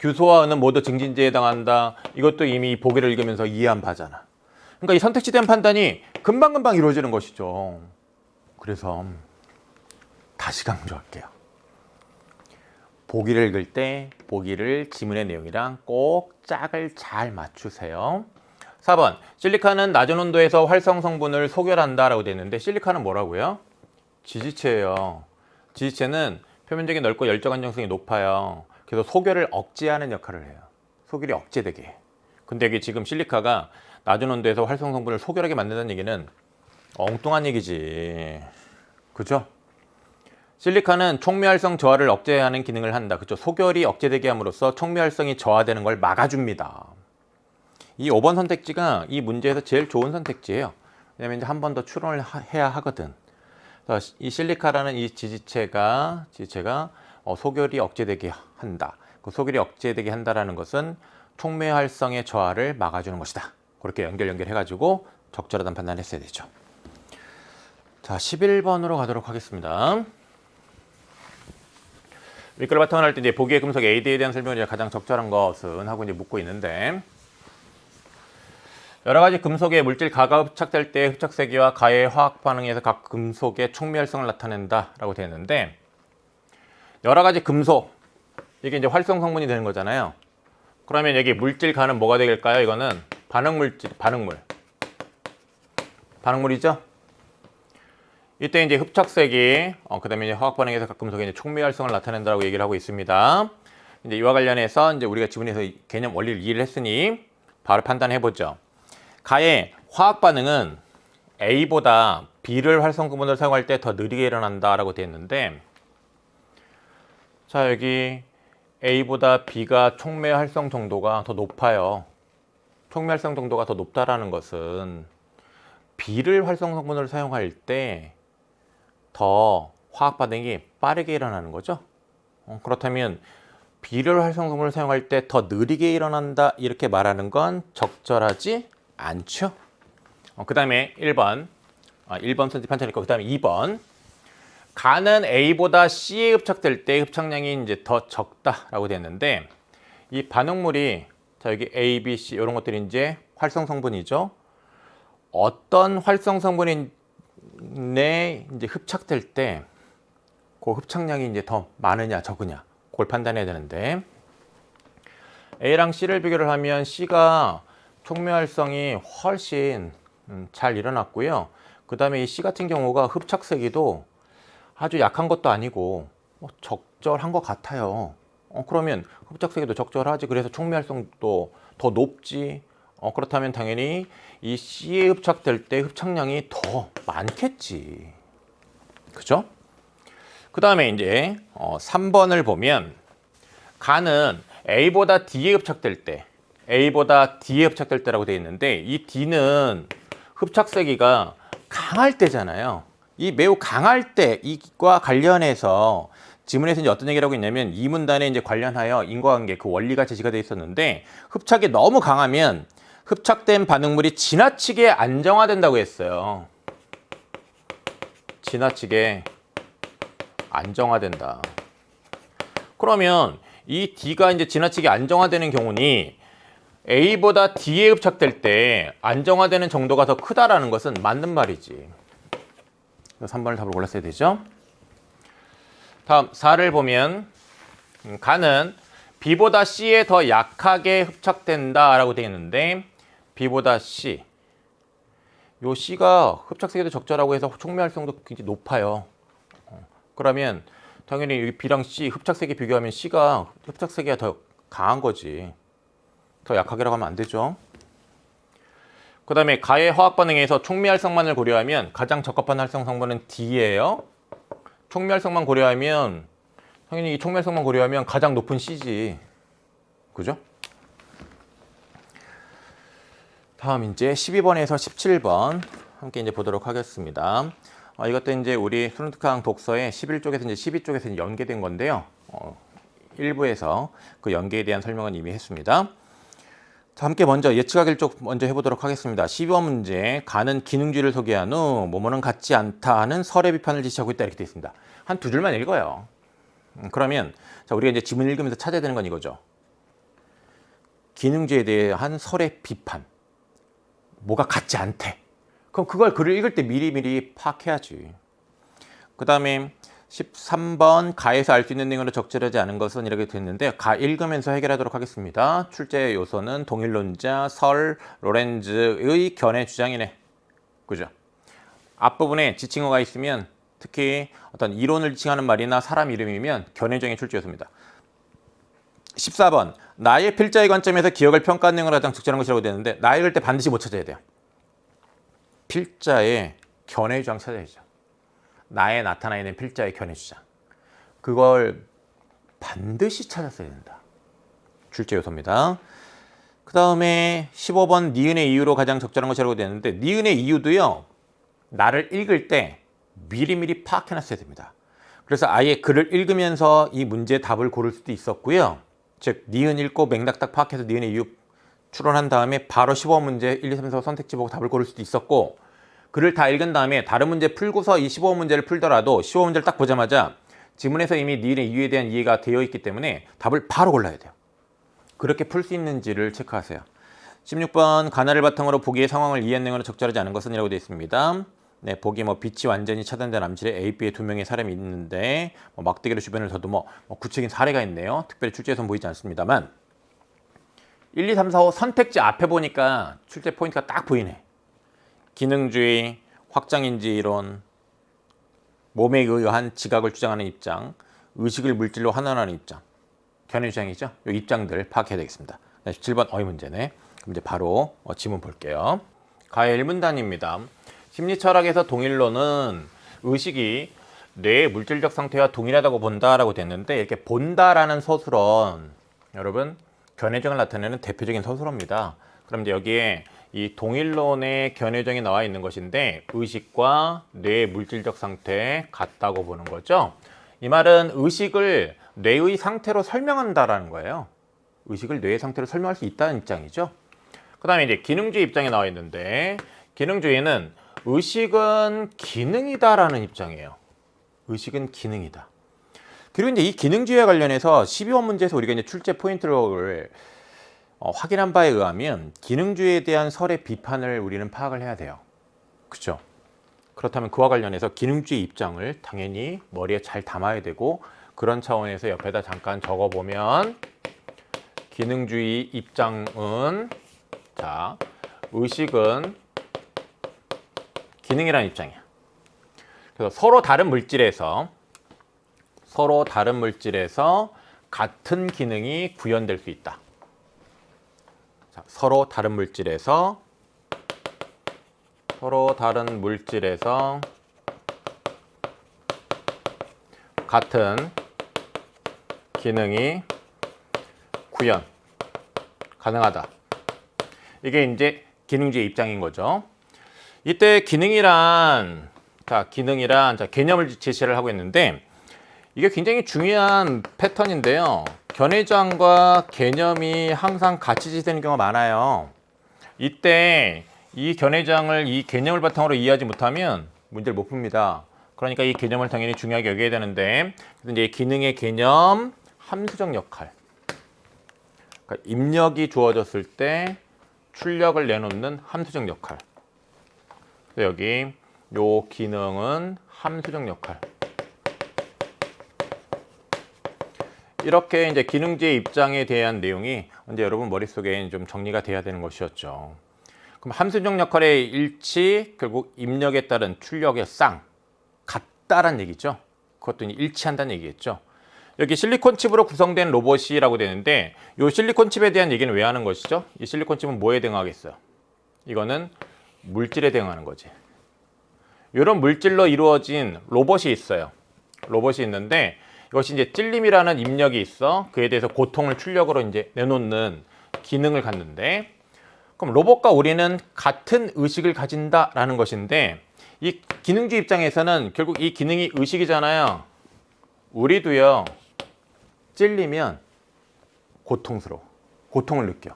규소와 은은 모두 증진제에 해당한다, 이것도 이미 보기를 읽으면서 이해한 바잖아. 그러니까 이 선택지에 대한 판단이 금방금방 이루어지는 것이죠. 그래서 다시 강조할게요. 보기를 읽을 때 보기를 지문의 내용이랑 꼭 짝을 잘 맞추세요. 4번, 실리카는 낮은 온도에서 활성 성분을 소결한다라고 되어 있는데, 실리카는 뭐라고요? 지지체예요. 지지체는 표면적이 넓고 열적 안정성이 높아요. 그래서 소결을 억제하는 역할을 해요. 소결이 억제되게 해. 근데 여기 지금 실리카가 낮은 온도에서 활성 성분을 소결하게 만든다는 얘기는 엉뚱한 얘기지. 그죠? 실리카는 촉매 활성 저하를 억제하는 기능을 한다. 그죠? 소결이 억제되게 함으로써 촉매 활성이 저하되는 걸 막아줍니다. 이 5번 선택지가 이 문제에서 제일 좋은 선택지예요. 왜냐면 이제 한 번 더 추론을 해야 하거든. 그래서 이 실리카라는 이 지지체가 소결이 억제되게 한다. 그 소결이 억제되게 한다라는 것은 촉매 활성의 저하를 막아주는 것이다. 그렇게 연결해가지고 적절하다는 판단을 했어야 되죠. 자, 11번으로 가도록 하겠습니다. 윗글을 바탕으로 할 때 이제 보기의 금속 AD에 대한 설명을 가장 적절한 것은 하고 이제 묻고 있는데, 여러 가지 금속의 물질 가가 흡착될 때 흡착세기와 가의 화학 반응에서 각 금속의 촉매활성을 나타낸다라고 되어 있는데, 여러 가지 금속, 이게 이제 활성 성분이 되는 거잖아요. 그러면 여기 물질 가는 뭐가 되길까요? 이거는 반응물질, 반응물이죠. 이때 이제 흡착세기, 그다음에 이제 화학 반응에서 각 금속의 이제 촉매활성을 나타낸다라고 얘기를 하고 있습니다. 이제 이와 관련해서 이제 우리가 지문에서 개념 원리를 이해를 했으니 바로 판단해 보죠. 가의 화학 반응은 A보다 B를 활성 구분을 사용할 때 더 느리게 일어난다라고 되어 있는데, 자, 여기 A보다 B가 촉매 활성 정도가 더 높아요. 촉매 활성 정도가 더 높다라는 것은 B를 활성 성분을 사용할 때 더 화학 반응이 빠르게 일어나는 거죠. 그렇다면 B를 활성 성분을 사용할 때 더 느리게 일어난다 이렇게 말하는 건 적절하지 않죠. 그 다음에 1번 선지 판단이니까, 그 다음에 2번 가는 A보다 C에 흡착될 때 흡착량이 이제 더 적다라고 됐는데, 이 반응물이 자 여기 A, B, C 이런 것들이 이제 활성 성분이죠. 어떤 활성 성분이 내 이제 흡착될 때 그 흡착량이 이제 더 많으냐 적으냐 그걸 판단해야 되는데, A랑 C를 비교를 하면 C가 촉매 활성이 훨씬 잘 일어났고요. 그 다음에 이 C 같은 경우가 흡착세기도 아주 약한 것도 아니고 적절한 것 같아요. 그러면 흡착세기도 적절하지. 그래서 촉매 활성도 더 높지. 그렇다면 당연히 이 C에 흡착될 때 흡착량이 더 많겠지. 그죠? 그 다음에 이제 3번을 보면 가는 A보다 D에 흡착될 때, A보다 D에 흡착될 때라고 되어 있는데, 이 D는 흡착세기가 강할 때잖아요. 이 매우 강할 때 이과 관련해서 지문에서 이제 어떤 얘기를 하고 있냐면, 이 문단에 이제 관련하여 인과관계 그 원리가 제시가 되어 있었는데, 흡착이 너무 강하면 흡착된 반응물이 지나치게 안정화된다고 했어요. 지나치게 안정화된다. 그러면 이 D가 이제 지나치게 안정화되는 경우니 A보다 D에 흡착될 때 안정화되는 정도가 더 크다라는 것은 맞는 말이지. 3번을 답을 골랐어야 되죠. 다음 4를 보면 가는 B보다 C에 더 약하게 흡착된다라고 되어 있는데, B보다 C, 요 C가 흡착세기도 적절하고 해서 촉매 활성도 굉장히 높아요. 그러면 당연히 여기 B랑 C 흡착세기 비교하면 C가 흡착세기가 더 강한 거지. 더 약하게라고 하면 안 되죠. 그 다음에 가의 화학 반응에서 촉매 활성만을 고려하면 가장 적합한 활성 성분은 D예요. 촉매 활성만 고려하면 당연히 이 촉매 활성만 고려하면 가장 높은 C지. 그죠? 다음 이제 12번에서 17번 함께 이제 보도록 하겠습니다. 이것도 이제 우리 스ቱden트 독서의 11쪽에서 이제 12쪽에서 연계된 건데요. 일부에서 그 연계에 대한 설명은 이미 했습니다. 자, 함께 먼저 예측하기를 쪽 먼저 해보도록 하겠습니다. 12번 문제, 가는 기능주의를 소개한 후 뭐뭐는 같지 않다 하는 설의 비판을 지시하고 있다 이렇게 되어 있습니다. 한 두 줄만 읽어요. 그러면 자, 우리가 이제 지문 읽으면서 찾아야 되는 건 이거죠. 기능주의에 대한 설의 비판. 뭐가 같지 않대. 그럼 그걸 글을 읽을 때 미리미리 파악해야지. 그 다음에 13번 가에서 알 수 있는 내용으로 적절하지 않은 것은 이렇게 됐는데, 가 읽으면서 해결하도록 하겠습니다. 출제 요소는 동일론자, 설, 로렌즈의 견해 주장이네. 그죠? 앞부분에 지칭어가 있으면, 특히 어떤 이론을 지칭하는 말이나 사람 이름이면 견해적인 출제 요소입니다. 14번 나의 필자의 관점에서 기억을 평가하는 내용으로 가장 적절한 것이라고 되는데, 나 읽을 때 반드시 뭐 찾아야 돼요? 필자의 견해 주장 찾아야죠. 나에 나타나 있는 필자의 견해 주장. 그걸 반드시 찾았어야 된다. 출제 요소입니다. 그 다음에 15번 니은의 이유로 가장 적절한 것이라고 되는데, 니은의 이유도요, 나를 읽을 때 미리미리 파악해놨어야 됩니다. 그래서 아예 글을 읽으면서 이 문제의 답을 고를 수도 있었고요. 즉 니은 읽고 맥락 딱 파악해서 니은의 이유 추론한 다음에 바로 15문제 1, 2, 3, 4 선택지 보고 답을 고를 수도 있었고, 글을 다 읽은 다음에 다른 문제 풀고서 이 15문제를 풀더라도 15문제를 딱 보자마자 지문에서 이미 니은의 이유에 대한 이해가 되어 있기 때문에 답을 바로 골라야 돼요. 그렇게 풀 수 있는지를 체크하세요. 16번 가나를 바탕으로 보기의 상황을 이해한 내용으로 적절하지 않은 것은 이라고 되어 있습니다. 네, 보기 빛이 완전히 차단된 암실에 A, B의 두 명의 사람이 있는데 막대기로 주변을 더듬어 구체적인 사례가 있네요. 특별히 출제에선 보이지 않습니다만 1, 2, 3, 4, 5 선택지 앞에 보니까 출제 포인트가 딱 보이네. 기능주의, 확장인지 이론, 몸에 의한 지각을 주장하는 입장, 의식을 물질로 환원하는 입장, 견해 주장이죠. 이 입장들 파악해야 되겠습니다. 17번 어휘 문제네. 그럼 이제 바로 지문 볼게요. 가의 1문단입니다. 심리철학에서 동일론은 의식이 뇌의 물질적 상태와 동일하다고 본다라고 됐는데, 이렇게 본다라는 서술은 여러분 견해정을 나타내는 대표적인 서술어입니다. 그럼 이제 여기에 이 동일론의 견해정이 나와 있는 것인데, 의식과 뇌의 물질적 상태 같다고 보는 거죠. 이 말은 의식을 뇌의 상태로 설명한다라는 거예요. 의식을 뇌의 상태로 설명할 수 있다는 입장이죠. 그 다음에 이제 기능주의 입장에 나와 있는데, 기능주의는 의식은 기능이다라는 입장이에요. 의식은 기능이다. 그리고 이제 이 기능주의와 관련해서 12번 문제에서 우리가 이제 출제 포인트를 확인한 바에 의하면 기능주의에 대한 설의 비판을 우리는 파악을 해야 돼요. 그렇죠? 그렇다면 그와 관련해서 기능주의 입장을 당연히 머리에 잘 담아야 되고, 그런 차원에서 옆에다 잠깐 적어보면 기능주의 입장은 자, 의식은 기능이라는 입장이야. 그래서 서로 다른 물질에서 같은 기능이 구현될 수 있다. 자, 서로 다른 물질에서 같은 기능이 구현 가능하다. 이게 이제 기능주의 입장인 거죠. 이때 기능이란 개념을 제시를 하고 있는데, 이게 굉장히 중요한 패턴인데요. 견해장과 개념이 항상 같이 지되는 경우가 많아요. 이때 이 견해장을 이 개념을 바탕으로 이해하지 못하면 문제를 못 풉니다. 그러니까 이 개념을 당연히 중요하게 여겨야 되는데, 이제 기능의 개념, 함수적 역할. 그러니까 입력이 주어졌을 때 출력을 내놓는 함수적 역할. 여기 요 기능은 함수적 역할. 이렇게 이제 기능주의 입장에 대한 내용이 이제 여러분 머릿속에 좀 정리가 돼야 되는 것이었죠. 그럼 함수적 역할의 일치, 결국 입력에 따른 출력의 쌍, 같다란 얘기죠. 그것도 일치한다는 얘기겠죠. 여기 실리콘칩으로 구성된 로봇이라고 되는데, 이 실리콘칩에 대한 얘기는 왜 하는 것이죠? 이 실리콘칩은 뭐에 대응하겠어요? 이거는 물질에 대응하는 거지. 이런 물질로 이루어진 로봇이 있어요. 로봇이 있는데, 이것이 이제 찔림이라는 입력이 있어. 그에 대해서 고통을 출력으로 이제 내놓는 기능을 갖는데, 그럼 로봇과 우리는 같은 의식을 가진다라는 것인데, 이 기능주의 입장에서는 결국 이 기능이 의식이잖아요. 우리도요, 찔리면 고통스러워. 고통을 느껴.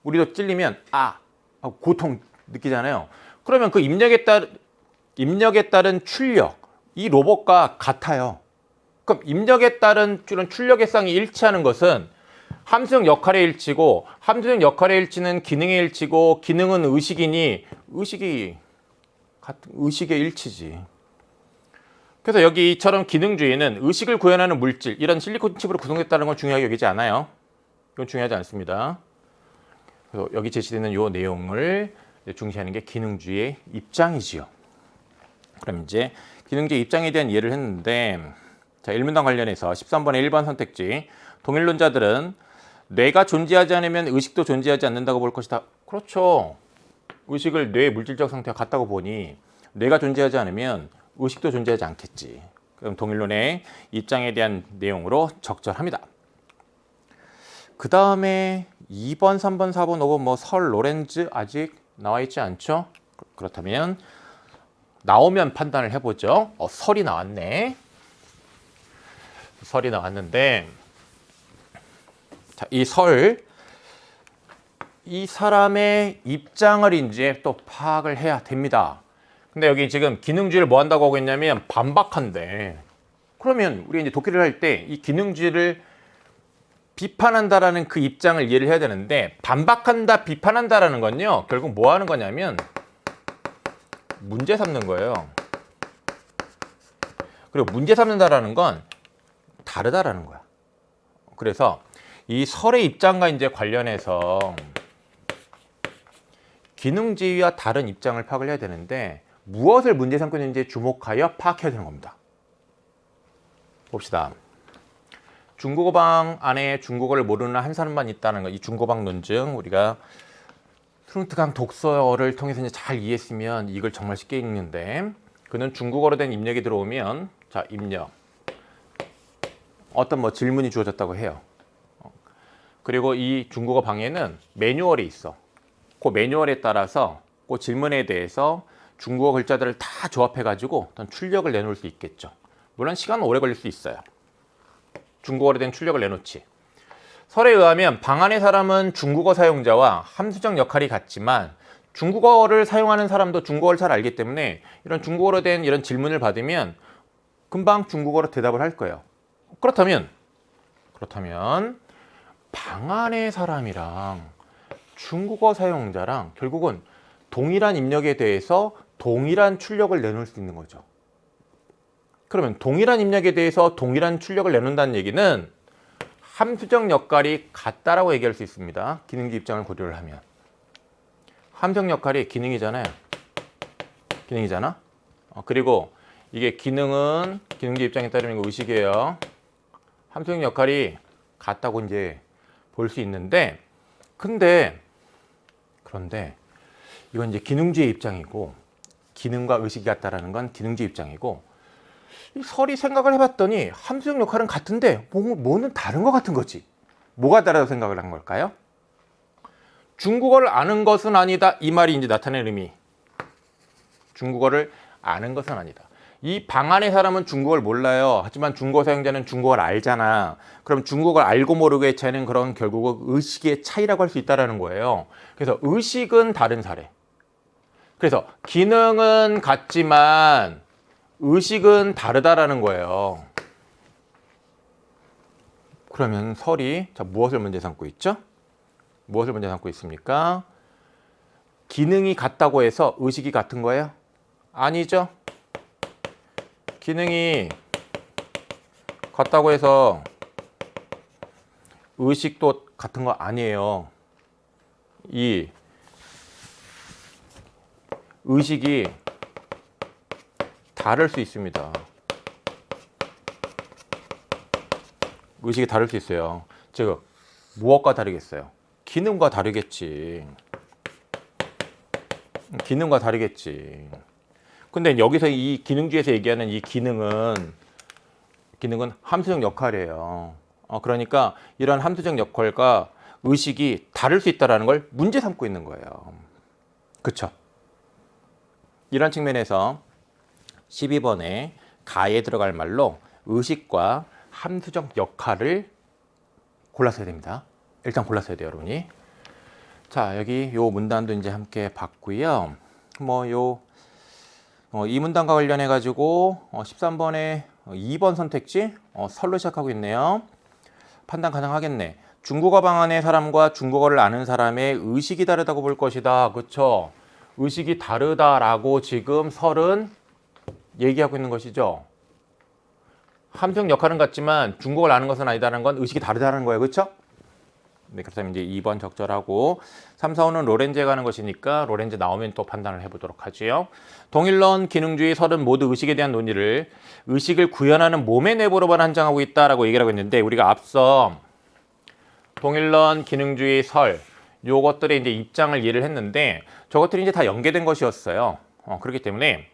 우리도 찔리면 고통 느끼잖아요. 그러면 그 입력에 따른 출력, 이 로봇과 같아요. 그럼 입력에 따른 출력의 쌍이 일치하는 것은 함수적 역할의 일치고, 함수적 역할의 일치는 기능의 일치고, 기능은 의식이니 의식의 일치지. 그래서 여기 이처럼 기능주의는 의식을 구현하는 물질, 이런 실리콘칩으로 구성됐다는 건 중요하게 여기지 않아요. 이건 중요하지 않습니다. 그래서 여기 제시되는 이 내용을 중시하는 게 기능주의의 입장이지요. 그럼 이제 기능주의 입장에 대한 이해를 했는데, 자, 1문단 관련해서 13번의 1번 선택지, 동일론자들은 뇌가 존재하지 않으면 의식도 존재하지 않는다고 볼 것이다. 그렇죠. 의식을 뇌의 물질적 상태와 같다고 보니 뇌가 존재하지 않으면 의식도 존재하지 않겠지. 그럼 동일론의 입장에 대한 내용으로 적절합니다. 그 다음에 2번, 3번, 4번, 5번 설, 로렌즈 아직 나와 있지 않죠? 그렇다면 나오면 판단을 해보죠. 설이 나왔네. 설이 나왔는데, 자, 이 설 이 사람의 입장을 이제 또 파악을 해야 됩니다. 근데 여기 지금 기능주의를 뭐 한다고 하고 있냐면 반박한대. 그러면 우리 이제 독해를 할 때 이 기능주의를 비판한다라는 그 입장을 이해를 해야 되는데, 반박한다, 비판한다라는 건요, 결국 뭐 하는 거냐면 문제 삼는 거예요. 그리고 문제 삼는다라는 건 다르다라는 거야. 그래서 이 설의 입장과 이제 관련해서 기능주의와 다른 입장을 파악을 해야 되는데, 무엇을 문제 삼고 있는지 주목하여 파악해야 되는 겁니다. 봅시다. 중국어방 안에 중국어를 모르는 한 사람만 있다는 거, 이 중국어방 논증 우리가 트론트강 독서를 통해서 이제 잘 이해했으면 이걸 정말 쉽게 읽는데, 그는 중국어로 된 입력이 들어오면, 자, 입력, 어떤 뭐 질문이 주어졌다고 해요. 그리고 이 중국어 방에는 매뉴얼이 있어. 그 매뉴얼에 따라서 그 질문에 대해서 중국어 글자들을 다 조합해가지고 어떤 출력을 내놓을 수 있겠죠. 물론 시간은 오래 걸릴 수 있어요. 중국어로 된 출력을 내놓지. 설에 의하면 방 안의 사람은 중국어 사용자와 함수적 역할이 같지만, 중국어를 사용하는 사람도 중국어를 잘 알기 때문에 이런 중국어로 된 이런 질문을 받으면 금방 중국어로 대답을 할 거예요. 그렇다면 방 안의 사람이랑 중국어 사용자랑 결국은 동일한 입력에 대해서 동일한 출력을 내놓을 수 있는 거죠. 그러면 동일한 입력에 대해서 동일한 출력을 내놓는다는 얘기는 함수적 역할이 같다라고 얘기할 수 있습니다. 기능지 입장을 고려를 하면. 함수적 역할이 기능이잖아요. 기능이잖아. 그리고 이게 기능은 기능지 입장에 따르면 이거 의식이에요. 함수적 역할이 같다고 이제 볼 수 있는데, 그런데 이건 이제 기능주의 입장이고, 기능과 의식이 같다라는 건 기능주의 입장이고, 이 설이 생각을 해봤더니 함수적 역할은 같은데 뭐는 다른 것 같은 거지. 뭐가 다르다고 생각을 한 걸까요? 중국어를 아는 것은 아니다, 이 말이 이제 나타내는 의미. 중국어를 아는 것은 아니다. 이 방 안의 사람은 중국어를 몰라요. 하지만 중국어 사용자는 중국어를 알잖아. 그럼 중국어를 알고 모르고의 차이는 그런 결국 의식의 차이라고 할 수 있다는 거예요. 그래서 의식은 다른 사례. 그래서 기능은 같지만 의식은 다르다라는 거예요. 그러면 설이 무엇을 문제 삼고 있죠? 무엇을 문제 삼고 있습니까? 기능이 같다고 해서 의식이 같은 거예요? 아니죠. 기능이 같다고 해서 의식도 같은 거 아니에요. 이 의식이 다를 수 있습니다. 의식이 다를 수 있어요. 즉, 무엇과 다르겠어요? 기능과 다르겠지. 기능과 다르겠지. 근데 여기서 이 기능주의에서 얘기하는 이 기능은 함수적 역할이에요. 그러니까 이런 함수적 역할과 의식이 다를 수 있다는 걸 문제 삼고 있는 거예요. 그쵸? 이런 측면에서 12번에 가에 들어갈 말로 의식과 함수적 역할을 골랐어야 됩니다. 일단 골랐어야 돼요, 여러분이. 자, 여기 요 문단도 이제 함께 봤고요. 이 문단과 관련해 가지고 13번에 2번 선택지 설로 시작하고 있네요. 판단 가능하겠네. 중국어 방안의 사람과 중국어를 아는 사람의 의식이 다르다고 볼 것이다. 그렇죠? 의식이 다르다라고 지금 설은 얘기하고 있는 것이죠. 함수적 역할은 같지만 중국어를 아는 것은 아니다라는 건 의식이 다르다는 거예요. 그렇죠? 네, 그렇다면 이제 2번 적절하고 3, 4, 5는 로렌즈에 가는 것이니까 로렌즈 나오면 또 판단을 해보도록 하지요. 동일론, 기능주의, 설은 모두 의식에 대한 논의를 의식을 구현하는 몸의 내부로만 한정하고 있다라고 얘기를 하고 있는데, 우리가 앞서 동일론, 기능주의, 설 요것들의 이제 입장을 이해를 했는데 저것들이 이제 다 연계된 것이었어요. 그렇기 때문에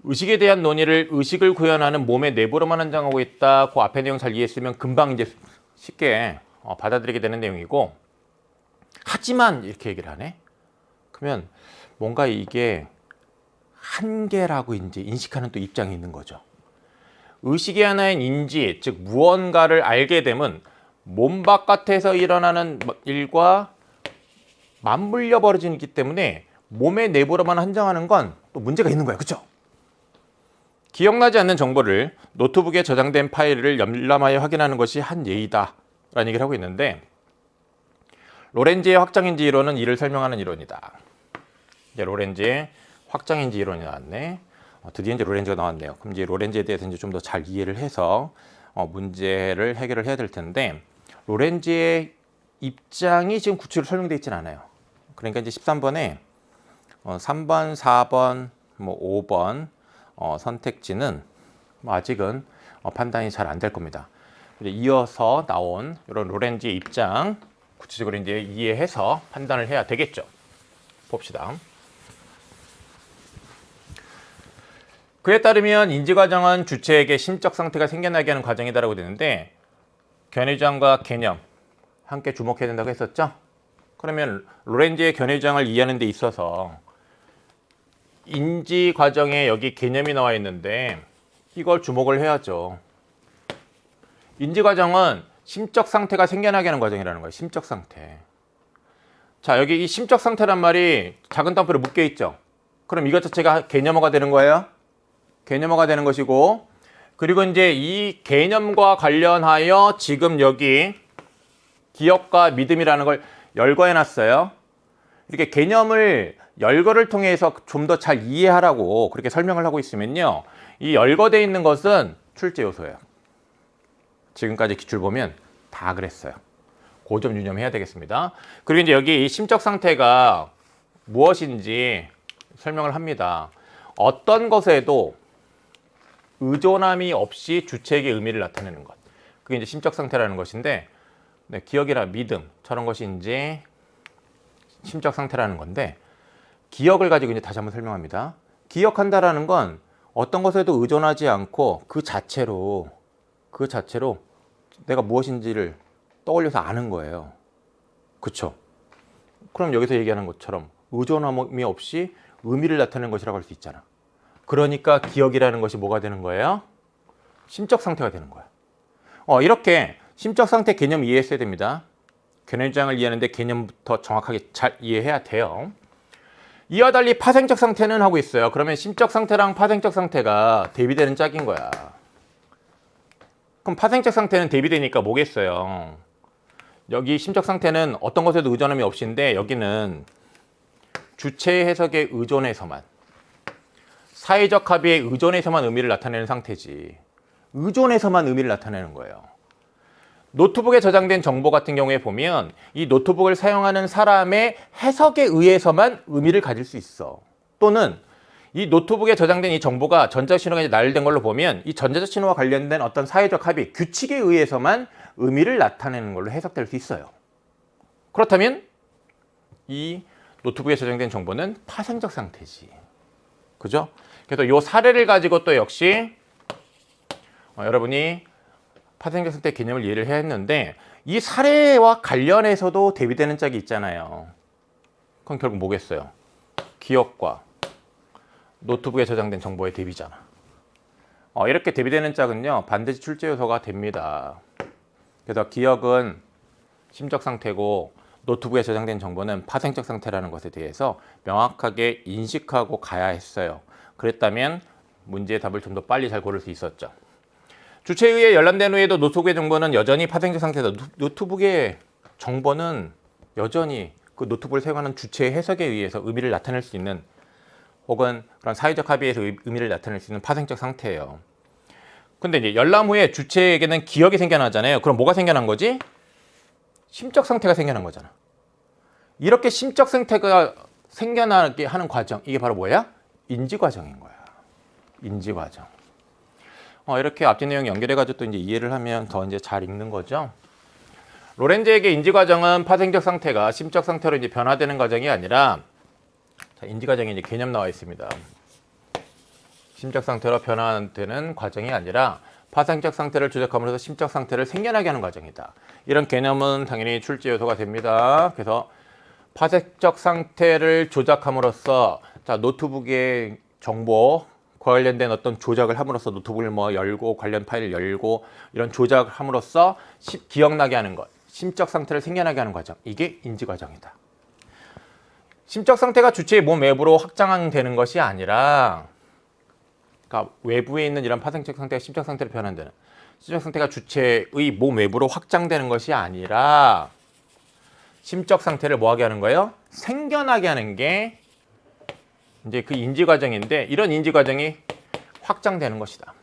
의식에 대한 논의를 의식을 구현하는 몸의 내부로만 한정하고 있다. 그 앞에 내용 잘 이해했으면 금방 이제 쉽게 받아들이게 되는 내용이고, 하지만 이렇게 얘기를 하네. 그러면 뭔가 이게 한계라고 이제 인식하는 또 입장이 있는 거죠. 의식의 하나인 인지, 즉 무언가를 알게 되면 몸 바깥에서 일어나는 일과 맞물려 버려지기 때문에 몸의 내부로만 한정하는 건 또 문제가 있는 거예요. 그렇죠? 기억나지 않는 정보를 노트북에 저장된 파일을 열람하여 확인하는 것이 한 예의다 라는 얘기를 하고 있는데, 로렌지의 확장인지 이론은 이를 설명하는 이론이다. 이제 로렌지의 확장인지 이론이 나왔네. 드디어 이제 로렌지가 나왔네요. 그럼 이제 로렌지에 대해서 이제 좀 더 잘 이해를 해서 문제를 해결을 해야 될 텐데, 로렌지의 입장이 지금 구체로 설명되어 있지는 않아요. 그러니까 이제 13번에 3번, 4번, 뭐 5번 선택지는 아직은 판단이 잘 안 될 겁니다. 이어서 나온 이런 로렌지의 입장 구체적으로 이제 이해해서 판단을 해야 되겠죠. 봅시다. 그에 따르면 인지과정은 주체에게 심적 상태가 생겨나게 하는 과정이다라고 되는데, 견해주장과 개념 함께 주목해야 된다고 했었죠. 그러면 로렌지의 견해주장을 이해하는 데 있어서 인지과정에 여기 개념이 나와 있는데 이걸 주목을 해야죠. 인지과정은 심적 상태가 생겨나게 하는 과정이라는 거예요. 심적 상태. 자, 여기 이 심적 상태란 말이 작은 따옴표로 묶여 있죠. 그럼 이것 자체가 개념어가 되는 거예요. 개념어가 되는 것이고, 그리고 이제 이 개념과 관련하여 지금 여기 기억과 믿음이라는 걸 열거해 놨어요. 이렇게 개념을 열거를 통해서 좀 더 잘 이해하라고 그렇게 설명을 하고 있으면요, 이 열거되어 있는 것은 출제 요소예요. 지금까지 기출 보면 다 그랬어요. 그 점 유념해야 되겠습니다. 그리고 이제 여기 이 심적 상태가 무엇인지 설명을 합니다. 어떤 것에도 의존함이 없이 주체에게 의미를 나타내는 것, 그게 이제 심적 상태라는 것인데, 네, 기억이나 믿음 저런 것이 이제 심적 상태라는 건데, 기억을 가지고 이제 다시 한번 설명합니다. 기억한다라는 건 어떤 것에도 의존하지 않고 그 자체로 내가 무엇인지를 떠올려서 아는 거예요. 그렇죠? 그럼 여기서 얘기하는 것처럼 의존함이 없이 의미를 나타내는 것이라고 할 수 있잖아. 그러니까 기억이라는 것이 뭐가 되는 거예요? 심적 상태가 되는 거야. 이렇게 심적 상태 개념 이해했어야 됩니다. 견해주장을 이해하는데 개념부터 정확하게 잘 이해해야 돼요. 이와 달리 파생적 상태는 하고 있어요. 그러면 심적 상태랑 파생적 상태가 대비되는 짝인 거야. 그럼 파생적 상태는 대비되니까 뭐겠어요? 여기 심적 상태는 어떤 것에도 의존함이 없이인데, 여기는 주체의 해석에 의존해서만, 사회적 합의에 의존해서만 의미를 나타내는 상태지, 의존해서만 의미를 나타내는 거예요. 노트북에 저장된 정보 같은 경우에 보면 이 노트북을 사용하는 사람의 해석에 의해서만 의미를 가질 수 있어. 또는 이 노트북에 저장된 이 정보가 전자신호가 나열된 걸로 보면 이 전자신호와 관련된 어떤 사회적 합의, 규칙에 의해서만 의미를 나타내는 걸로 해석될 수 있어요. 그렇다면 이 노트북에 저장된 정보는 파생적 상태지. 그죠? 그래서 이 사례를 가지고 또 역시 여러분이 파생적 상태 개념을 이해를 해야 했는데, 이 사례와 관련해서도 대비되는 짝이 있잖아요. 그럼 결국 뭐겠어요? 기억과 노트북에 저장된 정보의 대비잖아. 이렇게 대비되는 짝은요, 반드시 출제 요소가 됩니다. 그래서 기억은 심적 상태고 노트북에 저장된 정보는 파생적 상태라는 것에 대해서 명확하게 인식하고 가야 했어요. 그랬다면 문제의 답을 좀 더 빨리 잘 고를 수 있었죠. 주체에 의해 열람된 후에도 노트북의 정보는 여전히 파생적 상태다. 노트북의 정보는 여전히 그 노트북을 사용하는 주체의 해석에 의해서 의미를 나타낼 수 있는, 혹은 그런 사회적 합의에서 의미를 나타낼 수 있는 파생적 상태예요. 근데 이제 열람 후에 주체에게는 기억이 생겨나잖아요. 그럼 뭐가 생겨난 거지? 심적 상태가 생겨난 거잖아. 이렇게 심적 상태가 생겨나게 하는 과정, 이게 바로 뭐야? 인지 과정인 거야. 인지 과정. 이렇게 앞뒤 내용 연결해가지고 또 이제 이해를 하면 더 이제 잘 읽는 거죠. 로렌즈에게 인지 과정은 파생적 상태가 심적 상태로 이제 변화되는 과정이 아니라, 자, 인지 과정에 이제 개념 나와 있습니다. 심적 상태로 변화되는 과정이 아니라 파생적 상태를 조작함으로써 심적 상태를 생겨나게 하는 과정이다. 이런 개념은 당연히 출제 요소가 됩니다. 그래서 파생적 상태를 조작함으로써, 자, 노트북의 정보 관련된 어떤 조작을 함으로써 노트북을 뭐 열고 관련 파일을 열고 이런 조작을 함으로써 기억나게 하는 것, 심적 상태를 생겨나게 하는 과정, 이게 인지 과정이다. 심적 상태가 주체의 몸 외부로 확장되는 것이 아니라, 그러니까 외부에 있는 이런 파생적 상태가 심적 상태로 변환되는, 심적 상태가 주체의 몸 외부로 확장되는 것이 아니라 심적 상태를 뭐하게 하는 거예요? 생겨나게 하는 게 이제 그 인지 과정인데, 이런 인지 과정이 확장되는 것이다.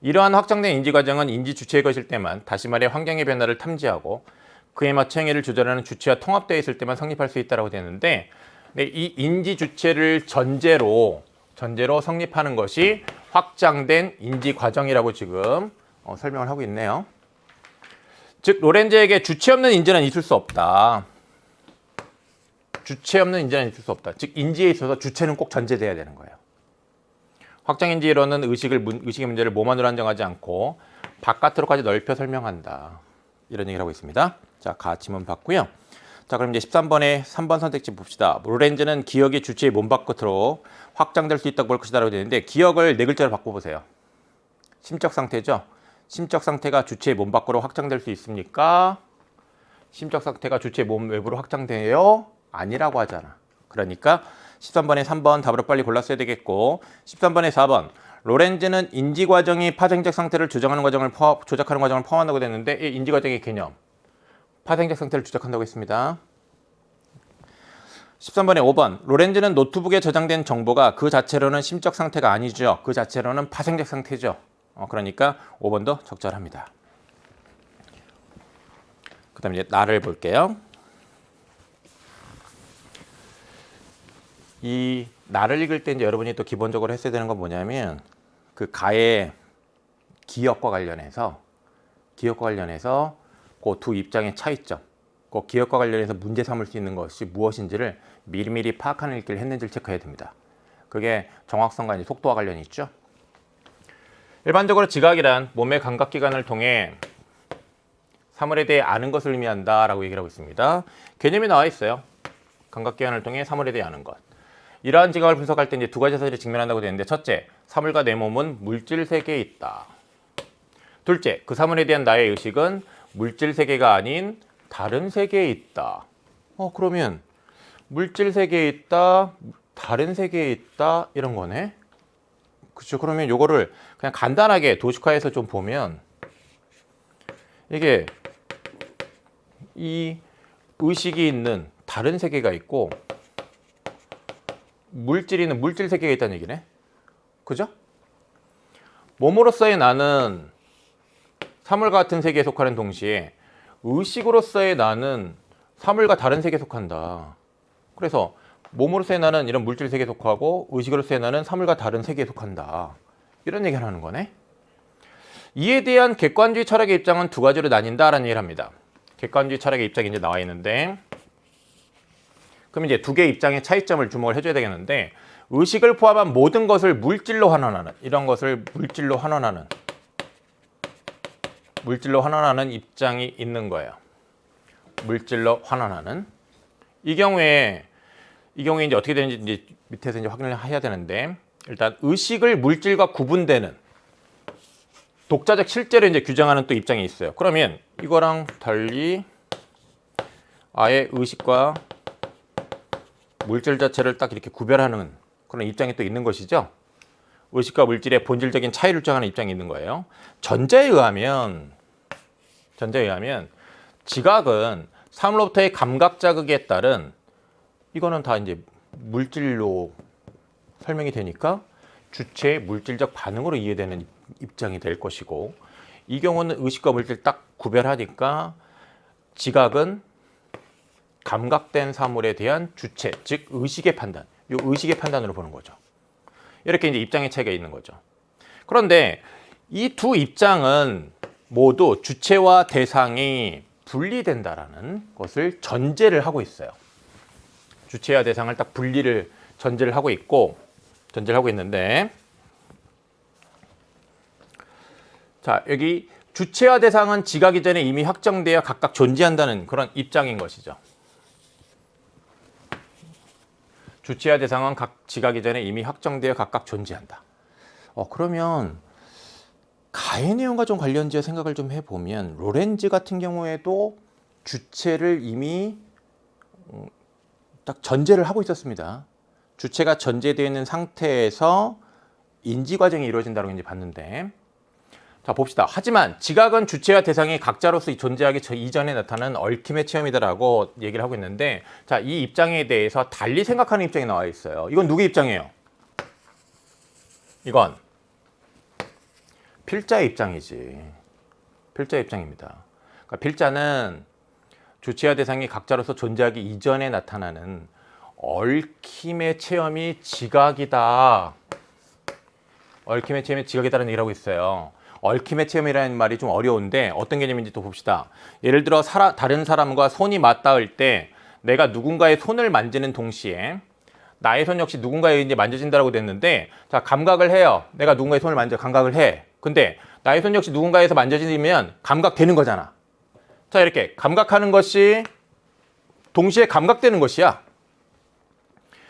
이러한 확장된 인지 과정은 인지 주체의 것일 때만, 다시 말해 환경의 변화를 탐지하고 그에 맞춰 행위를 조절하는 주체와 통합되어 있을 때만 성립할 수 있다고 되는데, 이 인지 주체를 전제로 성립하는 것이 확장된 인지 과정이라고 지금 설명을 하고 있네요. 즉 로렌즈에게 주체 없는 인지는 있을 수 없다. 주체 없는 인지는 있을 수 없다. 즉 인지에 있어서 주체는 꼭 전제돼야 되는 거예요. 확장인지 이론은 의식의 문제를 몸 안으로 한정하지 않고 바깥으로까지 넓혀 설명한다. 이런 얘기를 하고 있습니다. 자, 가침은 봤고요. 자, 그럼 이제 13번에 3번 선택지 봅시다. 로렌즈는 기억이 주체의 몸 바깥으로 확장될 수 있다고 볼 것이다 라고 되는데, 기억을 네 글자로 바꿔보세요. 심적 상태죠. 심적 상태가 주체의 몸 밖으로 확장될 수 있습니까? 심적 상태가 주체의 몸 외부로 확장돼요? 아니라고 하잖아. 그러니까 13번에 3번 답으로 빨리 골랐어야 되겠고, 13번에 4번 로렌즈는 인지 과정이 파생적 상태를 조작하는 과정을 포함한다고 됐는데, 이 인지 과정의 개념 파생적 상태를 조작한다고 했습니다. 13번에 5번 로렌즈는 노트북에 저장된 정보가 그 자체로는 심적 상태가 아니죠. 그 자체로는 파생적 상태죠. 그러니까 5번도 적절합니다. 그 다음에 이제 나를 볼게요. 이 나를 읽을 때 이제 여러분이 또 기본적으로 했어야 되는 건 뭐냐면, 그 가의 기억과 관련해서 그 두 입장의 차이점, 그 기억과 관련해서 문제 삼을 수 있는 것이 무엇인지를 미리미리 파악하는 읽기를 했는지를 체크해야 됩니다. 그게 정확성과 이제 속도와 관련이 있죠. 일반적으로 지각이란 몸의 감각기관을 통해 사물에 대해 아는 것을 의미한다라고 얘기를 하고 있습니다. 개념이 나와 있어요. 감각기관을 통해 사물에 대해 아는 것. 이러한 지각을 분석할 때 이제 두 가지 사실이 직면한다고 되는데, 첫째, 사물과 내 몸은 물질 세계에 있다. 둘째, 그 사물에 대한 나의 의식은 물질 세계가 아닌 다른 세계에 있다. 그러면 물질 세계에 있다, 다른 세계에 있다, 이런 거네. 그렇죠. 그러면 요거를 그냥 간단하게 도식화해서 좀 보면, 이게 이 의식이 있는 다른 세계가 있고 물질이 있는 물질 세계가 있다는 얘기네. 그죠? 몸으로서의 나는 사물과 같은 세계에 속하는 동시에 의식으로서의 나는 사물과 다른 세계에 속한다. 그래서 몸으로서의 나는 이런 물질 세계에 속하고 의식으로서의 나는 사물과 다른 세계에 속한다. 이런 얘기를 하는 거네. 이에 대한 객관주의 철학의 입장은 두 가지로 나뉜다라는 얘기를 합니다. 객관주의 철학의 입장이 이제 나와 있는데, 그럼 이제 두 개의 입장의 차이점을 주목을 해줘야 되겠는데, 의식을 포함한 모든 것을 물질로 환원하는, 이런 것을 물질로 환원하는 입장이 있는 거예요. 물질로 환원하는. 이 경우에 이제 어떻게 되는지 이제 밑에서 이제 확인을 해야 되는데, 일단 의식을 물질과 구분되는 독자적 실제를 이제 규정하는 또 입장이 있어요. 그러면 이거랑 달리 아예 의식과 물질 자체를 딱 이렇게 구별하는 그런 입장이 또 있는 것이죠. 의식과 물질의 본질적인 차이를 주장하는 입장이 있는 거예요. 전제에 의하면 지각은 사물로부터의 감각 자극에 따른, 이거는 다 이제 물질로 설명이 되니까 주체의 물질적 반응으로 이해되는 입장이 될 것이고, 이 경우는 의식과 물질 딱 구별하니까 지각은 감각된 사물에 대한 주체, 즉 의식의 판단, 이 의식의 판단으로 보는 거죠. 이렇게 이제 입장의 차이가 있는 거죠. 그런데 이 두 입장은 모두 주체와 대상이 분리된다라는 것을 전제를 하고 있어요. 주체와 대상을 딱 전제를 하고 있는데, 자, 여기 주체와 대상은 지각 이전에 이미 확정되어 각각 존재한다는 그런 입장인 것이죠. 주체와 대상은 지각 이전에 이미 확정되어 각각 존재한다. 그러면 가의 내용과 좀 관련지어 생각을 좀 해보면, 로렌즈 같은 경우에도 주체를 이미 딱 전제를 하고 있었습니다. 주체가 전제되어 있는 상태에서 인지 과정이 이루어진다고 이제 봤는데, 자 봅시다. 하지만 지각은 주체와 대상이 각자로서 존재하기 이전에 나타나는 얽힘의 체험이다라고 얘기를 하고 있는데, 자 이 입장에 대해서 달리 생각하는 입장이 나와 있어요. 이건 누구의 입장이에요? 이건 필자의 입장이지. 필자의 입장입니다. 그러니까 필자는 주체와 대상이 각자로서 존재하기 이전에 나타나는 얽힘의 체험이 지각이다. 얽힘의 체험이 지각이다라는 얘기를 하고 있어요. 얽힘의 체험이라는 말이 좀 어려운데 어떤 개념인지 또 봅시다. 예를 들어 다른 사람과 손이 맞닿을 때 내가 누군가의 손을 만지는 동시에 나의 손 역시 누군가의 이제 만져진다라고 됐는데, 자 감각을 해요. 내가 누군가의 손을 만져 감각을 해. 근데 나의 손 역시 누군가에서 만져지면 감각되는 거잖아. 자 이렇게 감각하는 것이 동시에 감각되는 것이야.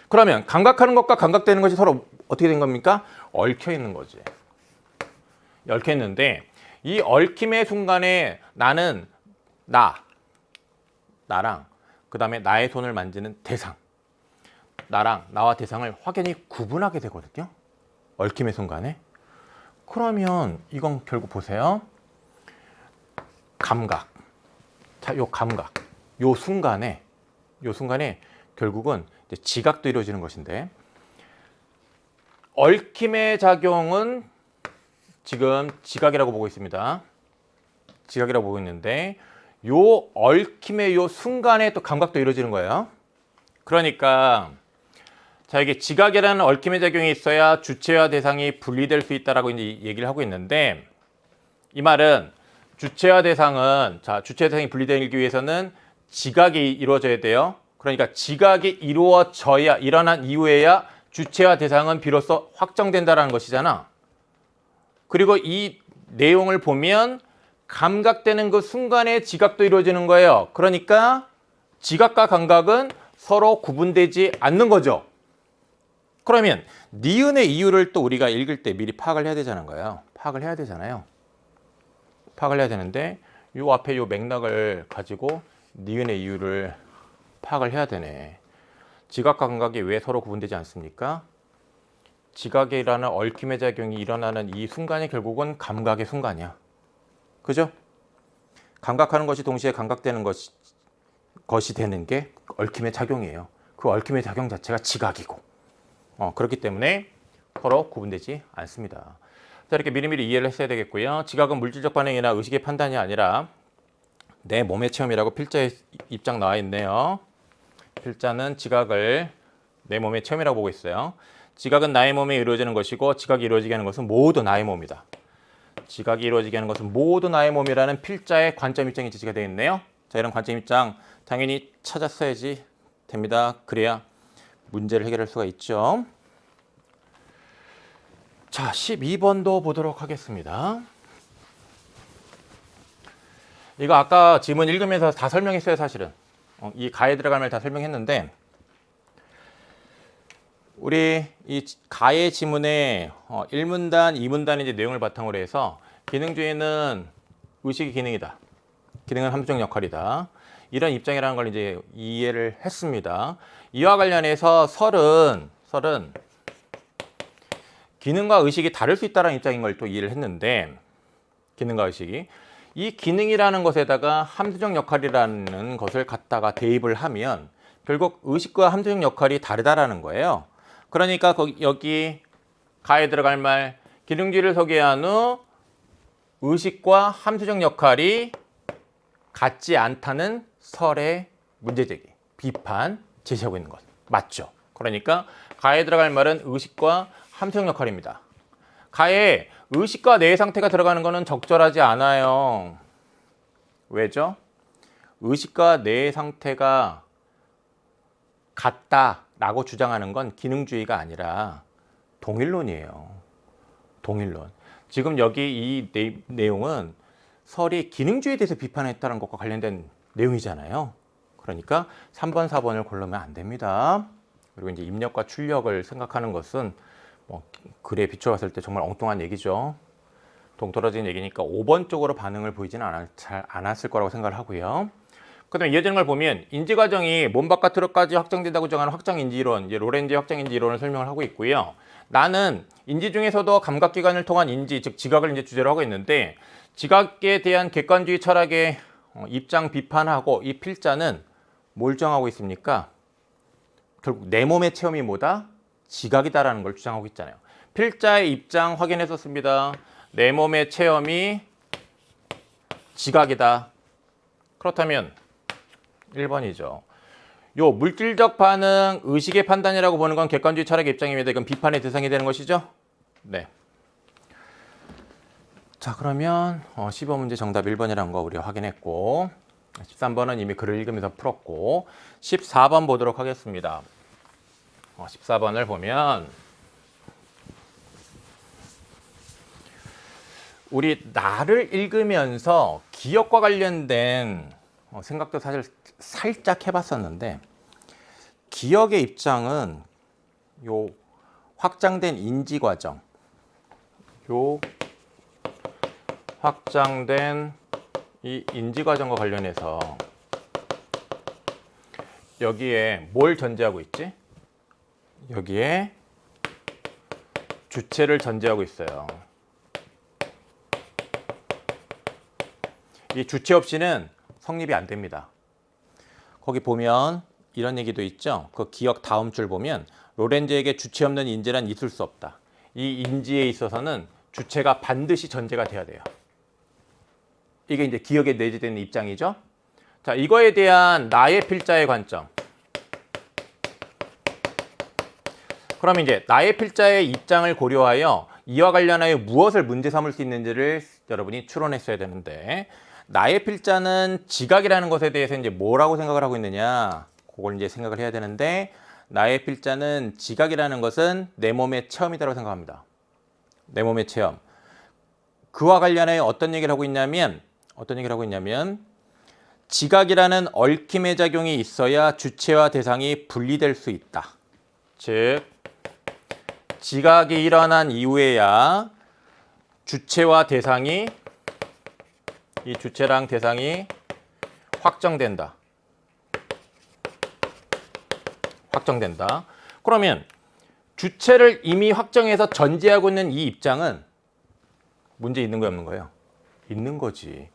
그러면 감각하는 것과 감각되는 것이 서로 어떻게 된 겁니까? 얽혀 있는 거지. 얽혀 있는데 이 얽힘의 순간에 나는 나랑 그 다음에 나의 손을 만지는 대상, 나와 대상을 확연히 구분하게 되거든요. 얽힘의 순간에. 그러면 이건 결국 보세요. 감각. 자, 요 감각. 요 순간에 결국은 이제 지각도 이루어지는 것인데, 얽힘의 작용은 지금 지각이라고 보고 있습니다. 지각이라고 보고 있는데, 요 얽힘의 요 순간에 또 감각도 이루어지는 거예요. 그러니까 자 이게 지각이라는 얽힘의 작용이 있어야 주체와 대상이 분리될 수 있다라고 이제 얘기를 하고 있는데, 이 말은 주체와 대상은 주체와 대상이 분리되기 위해서는 지각이 이루어져야 돼요. 그러니까 지각이 일어난 이후에야 주체와 대상은 비로소 확정된다라는 것이잖아. 그리고 이 내용을 보면 감각되는 그 순간에 지각도 이루어지는 거예요. 그러니까 지각과 감각은 서로 구분되지 않는 거죠. 그러면 니은의 이유를 또 우리가 읽을 때 미리 파악을 해야 되자는 거예요. 파악을 해야 되는데 요 앞에 요 맥락을 가지고 니은의 이유를 파악을 해야 되네. 지각과 감각이 왜 서로 구분되지 않습니까? 지각이라는 얽힘의 작용이 일어나는 이 순간이 결국은 감각의 순간이야. 그죠? 감각하는 것이 동시에 감각되는 것이 되는 게 얽힘의 작용이에요. 그 얽힘의 작용 자체가 지각이고, 그렇기 때문에 서로 구분되지 않습니다. 자, 이렇게 미리미리 이해를 했어야 되겠고요. 지각은 물질적 반응이나 의식의 판단이 아니라 내 몸의 체험이라고 필자의 입장 나와 있네요. 필자는 지각을 내 몸의 체험이라고 보고 있어요. 지각은 나의 몸에 이루어지는 것이고, 지각이 이루어지게 하는 것은 모두 나의 몸이다. 지각이 이루어지게 하는 것은 모두 나의 몸이라는 필자의 관점 입장이 제시가 되어 있네요. 자, 이런 관점 입장 당연히 찾았어야지 됩니다. 그래야 문제를 해결할 수가 있죠. 자, 12번도 보도록 하겠습니다. 이거 아까 지문 읽으면서 다 설명했어요, 사실은. 이 가에 들어갈 말 다 설명했는데, 우리 이 가의 지문에 1문단, 2문단의 이제 내용을 바탕으로 해서 기능주의는 의식의 기능이다. 기능은 함수적 역할이다. 이런 입장이라는 걸 이제 이해를 했습니다. 이와 관련해서 설은 기능과 의식이 다를 수 있다는 입장인 걸 또 이해를 했는데, 기능과 의식이 이 기능이라는 것에다가 함수적 역할이라는 것을 갖다가 대입을 하면 결국 의식과 함수적 역할이 다르다라는 거예요. 그러니까 여기 가에 들어갈 말 기능주의를 소개한 후 의식과 함수적 역할이 같지 않다는 설의 문제제기, 비판 제시하고 있는 것 맞죠? 그러니까 가에 들어갈 말은 의식과 함수적 역할입니다. 가에 의식과 뇌의 상태가 들어가는 것은 적절하지 않아요. 왜죠? 의식과 뇌의 상태가 같다라고 주장하는 건 기능주의가 아니라 동일론이에요. 동일론. 지금 여기 이 내용은 설이 기능주의에 대해서 비판했다는 것과 관련된 내용이잖아요. 그러니까 3번, 4번을 고르면 안 됩니다. 그리고 이제 입력과 출력을 생각하는 것은 글에 비춰봤을 때 정말 엉뚱한 얘기죠. 동떨어진 얘기니까 5번 쪽으로 반응을 보이지는 않았을 거라고 생각을 하고요. 그다음에 이어지는 걸 보면 인지 과정이 몸 바깥으로까지 확장된다고 정하는 확장 인지 이론, 이제 로렌즈의 확장 인지 이론을 설명을 하고 있고요. 나는 인지 중에서도 감각기관을 통한 인지, 즉 지각을 이제 주제로 하고 있는데 지각에 대한 객관주의 철학의 입장 비판하고 이 필자는 뭘 정하고 있습니까? 결국 내 몸의 체험이 뭐다? 지각이다라는 걸 주장하고 있잖아요. 필자의 입장 확인했었습니다. 내 몸의 체험이 지각이다. 그렇다면 1번이죠. 요 물질적 반응, 의식의 판단이라고 보는 건 객관주의 철학의 입장입니다. 이건 비판의 대상이 되는 것이죠. 네. 자, 그러면 15문제 정답 1번이라는 거 우리가 확인했고 13번은 이미 글을 읽으면서 풀었고 14번 보도록 하겠습니다. 14번을 보면 우리 나를 읽으면서 기억과 관련된 생각도 사실 살짝 해봤었는데 기억의 입장은 요 확장된 인지 과정, 요 확장된 이 인지 과정과 관련해서 여기에 뭘 전제하고 있지? 여기에 주체를 전제하고 있어요. 이 주체 없이는 성립이 안 됩니다. 거기 보면 이런 얘기도 있죠. 그 기억 다음 줄 보면 로렌즈에게 주체 없는 인지란 있을 수 없다. 이 인지에 있어서는 주체가 반드시 전제가 돼야 돼요. 이게 이제 기억에 내재되는 입장이죠. 자, 이거에 대한 나의 필자의 관점. 그럼 이제 나의 필자의 입장을 고려하여 이와 관련하여 무엇을 문제 삼을 수 있는지를 여러분이 추론했어야 되는데 나의 필자는 지각이라는 것에 대해서 이제 뭐라고 생각을 하고 있느냐, 그걸 이제 생각을 해야 되는데 나의 필자는 지각이라는 것은 내 몸의 체험이라고 생각합니다. 내 몸의 체험. 그와 관련하여 어떤 얘기를 하고 있냐면 지각이라는 얽힘의 작용이 있어야 주체와 대상이 분리될 수 있다. 즉 지각이 일어난 이후에야 주체와 대상이 이 주체랑 대상이 확정된다. 그러면 주체를 이미 확정해서 전제하고 있는 이 입장은 문제 있는 거예요, 없는 거예요? 있는 거지.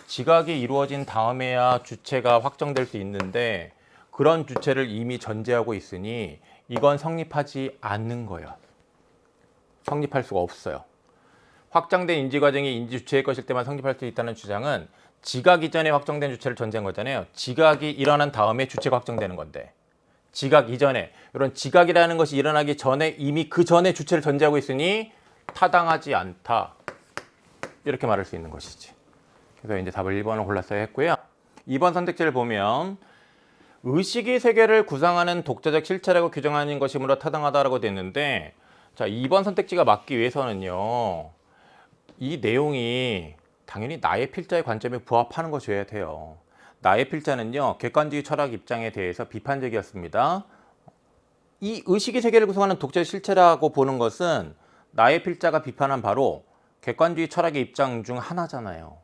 지각이 이루어진 다음에야 주체가 확정될 수 있는데 그런 주체를 이미 전제하고 있으니 이건 성립하지 않는 거예요. 성립할 수가 없어요. 확장된 인지 과정이 인지 주체의 것일 때만 성립할 수 있다는 주장은 지각 이전에 확정된 주체를 전제한 거잖아요. 지각이 일어난 다음에 주체가 확정되는 건데 지각 이전에 이런 지각이라는 것이 일어나기 전에 이미 그 전에 주체를 전제하고 있으니 타당하지 않다. 이렇게 말할 수 있는 것이지. 그래서 이제 답을 1번을 골랐어야 했고요. 2번 선택지를 보면 의식의 세계를 구성하는 독자적 실체라고 규정하는 것이므로 타당하다라고 됐는데 자, 2번 선택지가 맞기 위해서는요. 이 내용이 당연히 나의 필자의 관점에 부합하는 것이어야 돼요. 나의 필자는요. 객관주의 철학 입장에 대해서 비판적이었습니다. 이 의식의 세계를 구성하는 독자적 실체라고 보는 것은 나의 필자가 비판한 바로 객관주의 철학의 입장 중 하나잖아요.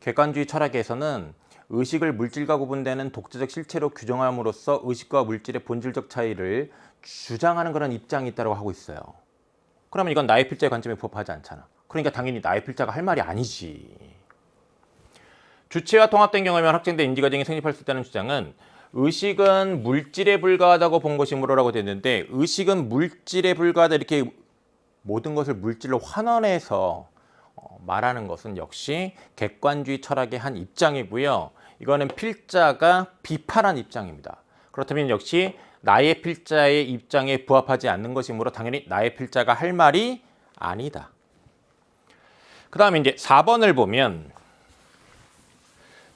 객관주의 철학에서는 의식을 물질과 구분되는 독자적 실체로 규정함으로써 의식과 물질의 본질적 차이를 주장하는 그런 입장이 있다고 하고 있어요. 그러면 이건 나의 필자의 관점에 부합하지 않잖아. 그러니까 당연히 나의 필자가 할 말이 아니지. 주체와 통합된 경험이면 확정된 인지 과정이 성립할 수 있다는 주장은 의식은 물질에 불과하다고 본 것이므로라고 됐는데 의식은 물질에 불과하다 이렇게 모든 것을 물질로 환원해서 말하는 것은 역시 객관주의 철학의 한 입장이고요. 이거는 필자가 비판한 입장입니다. 그렇다면 역시 나의 필자의 입장에 부합하지 않는 것이므로 당연히 나의 필자가 할 말이 아니다. 그 다음에 이제 4번을 보면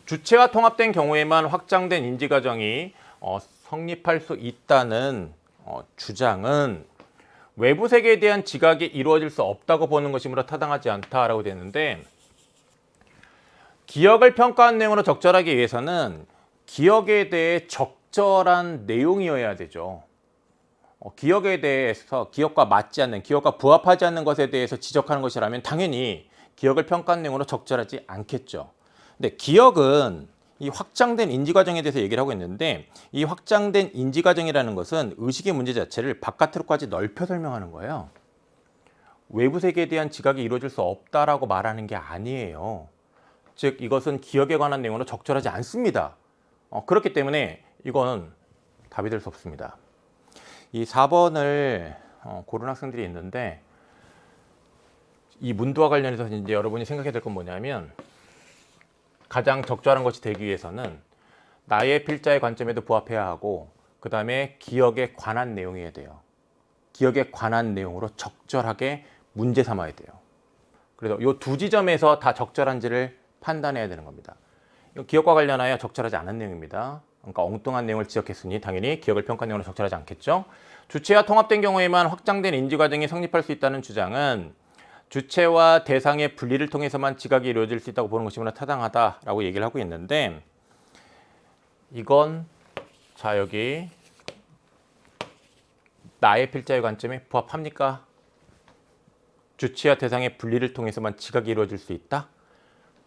주체와 통합된 경우에만 확장된 인지 과정이 성립할 수 있다는 주장은 외부 세계에 대한 지각이 이루어질 수 없다고 보는 것이므로 타당하지 않다라고 되는데 기억을 평가한 내용으로 적절하기 위해서는 기억에 대해 적절한 내용이어야 되죠. 기억에 대해서 기억과 맞지 않는, 기억과 부합하지 않는 것에 대해서 지적하는 것이라면 당연히 기억을 평가한 내용으로 적절하지 않겠죠. 근데 기억은 이 확장된 인지 과정에 대해서 얘기를 하고 있는데 이 확장된 인지 과정이라는 것은 의식의 문제 자체를 바깥으로까지 넓혀 설명하는 거예요. 외부 세계에 대한 지각이 이루어질 수 없다라고 말하는 게 아니에요. 즉 이것은 기억에 관한 내용으로 적절하지 않습니다. 그렇기 때문에 이건 답이 될 수 없습니다. 이 4번을 고른 학생들이 있는데 이 문두와 관련해서 이제 여러분이 생각해야 될 건 뭐냐면 가장 적절한 것이 되기 위해서는 나의 필자의 관점에도 부합해야 하고 그 다음에 기억에 관한 내용이어야 돼요. 기억에 관한 내용으로 적절하게 문제 삼아야 돼요. 그래서 이 두 지점에서 다 적절한지를 판단해야 되는 겁니다. 기억과 관련하여 적절하지 않은 내용입니다. 그러니까 엉뚱한 내용을 지적했으니 당연히 기억을 평가한 내용으로 적절하지 않겠죠. 주체와 통합된 경우에만 확장된 인지 과정이 성립할 수 있다는 주장은 주체와 대상의 분리를 통해서만 지각이 이루어질 수 있다고 보는 것이 무나 타당하다라고 얘기를 하고 있는데 이건 자 여기 나의 필자의 관점에 부합합니까? 주체와 대상의 분리를 통해서만 지각이 이루어질 수 있다?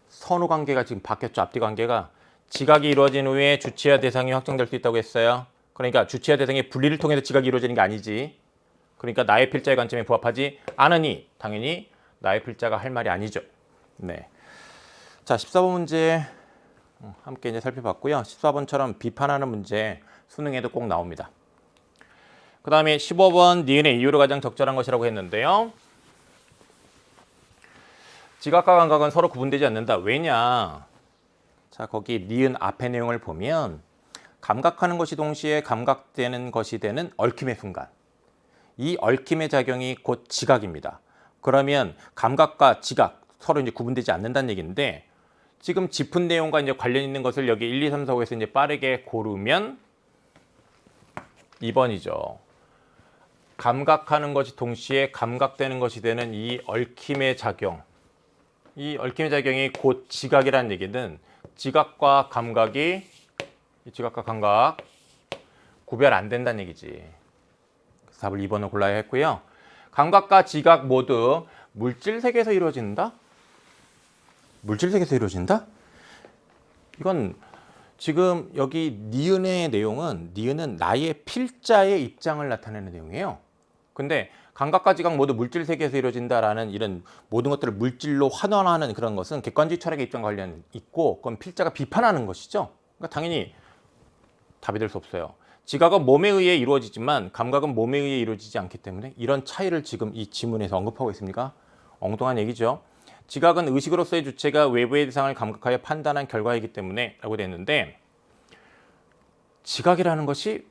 선후 관계가 지금 바뀌었죠. 앞뒤 관계가 지각이 이루어진 후에 주체와 대상이 확정될 수 있다고 했어요. 그러니까 주체와 대상의 분리를 통해서 지각이 이루어지는 게 아니지. 그러니까 나의 필자의 관점에 부합하지 않으니 당연히 나의 필자가 할 말이 아니죠. 네. 자, 14번 문제 함께 이제 살펴봤고요. 14번처럼 비판하는 문제 수능에도 꼭 나옵니다. 그 다음에 15번 니은의 이유로 가장 적절한 것이라고 했는데요. 지각과 감각은 서로 구분되지 않는다. 왜냐? 자, 거기 니은 앞의 내용을 보면 감각하는 것이 동시에 감각되는 것이 되는 얽힘의 순간. 이 얽힘의 작용이 곧 지각입니다. 그러면 감각과 지각 서로 이제 구분되지 않는다는 얘기인데 지금 짚은 내용과 이제 관련 있는 것을 여기 1, 2, 3, 4, 5에서 이제 빠르게 고르면 2번이죠. 감각하는 것이 동시에 감각되는 것이 되는 이 얽힘의 작용. 이 얽힘의 작용이 곧 지각이라는 얘기는 지각과 감각 구별 안 된다는 얘기지. 그래서 답을 2번을 골라야 했고요. 감각과 지각 모두 물질 세계에서 이루어진다? 물질 세계에서 이루어진다? 이건 지금 여기 니은의 내용은 니은은 나의 필자의 입장을 나타내는 내용이에요. 근데 감각과 지각 모두 물질 세계에서 이루어진다라는 이런 모든 것들을 물질로 환원하는 그런 것은 객관주의 철학의 입장과 관련 있고 그건 필자가 비판하는 것이죠. 그러니까 당연히 답이 될 수 없어요. 지각은 몸에 의해 이루어지지만 감각은 몸에 의해 이루어지지 않기 때문에 이런 차이를 지금 이 지문에서 언급하고 있습니까? 엉뚱한 얘기죠. 지각은 의식으로서의 주체가 외부의 대상을 감각하여 판단한 결과이기 때문에 라고 되어 있는데 지각이라는 것이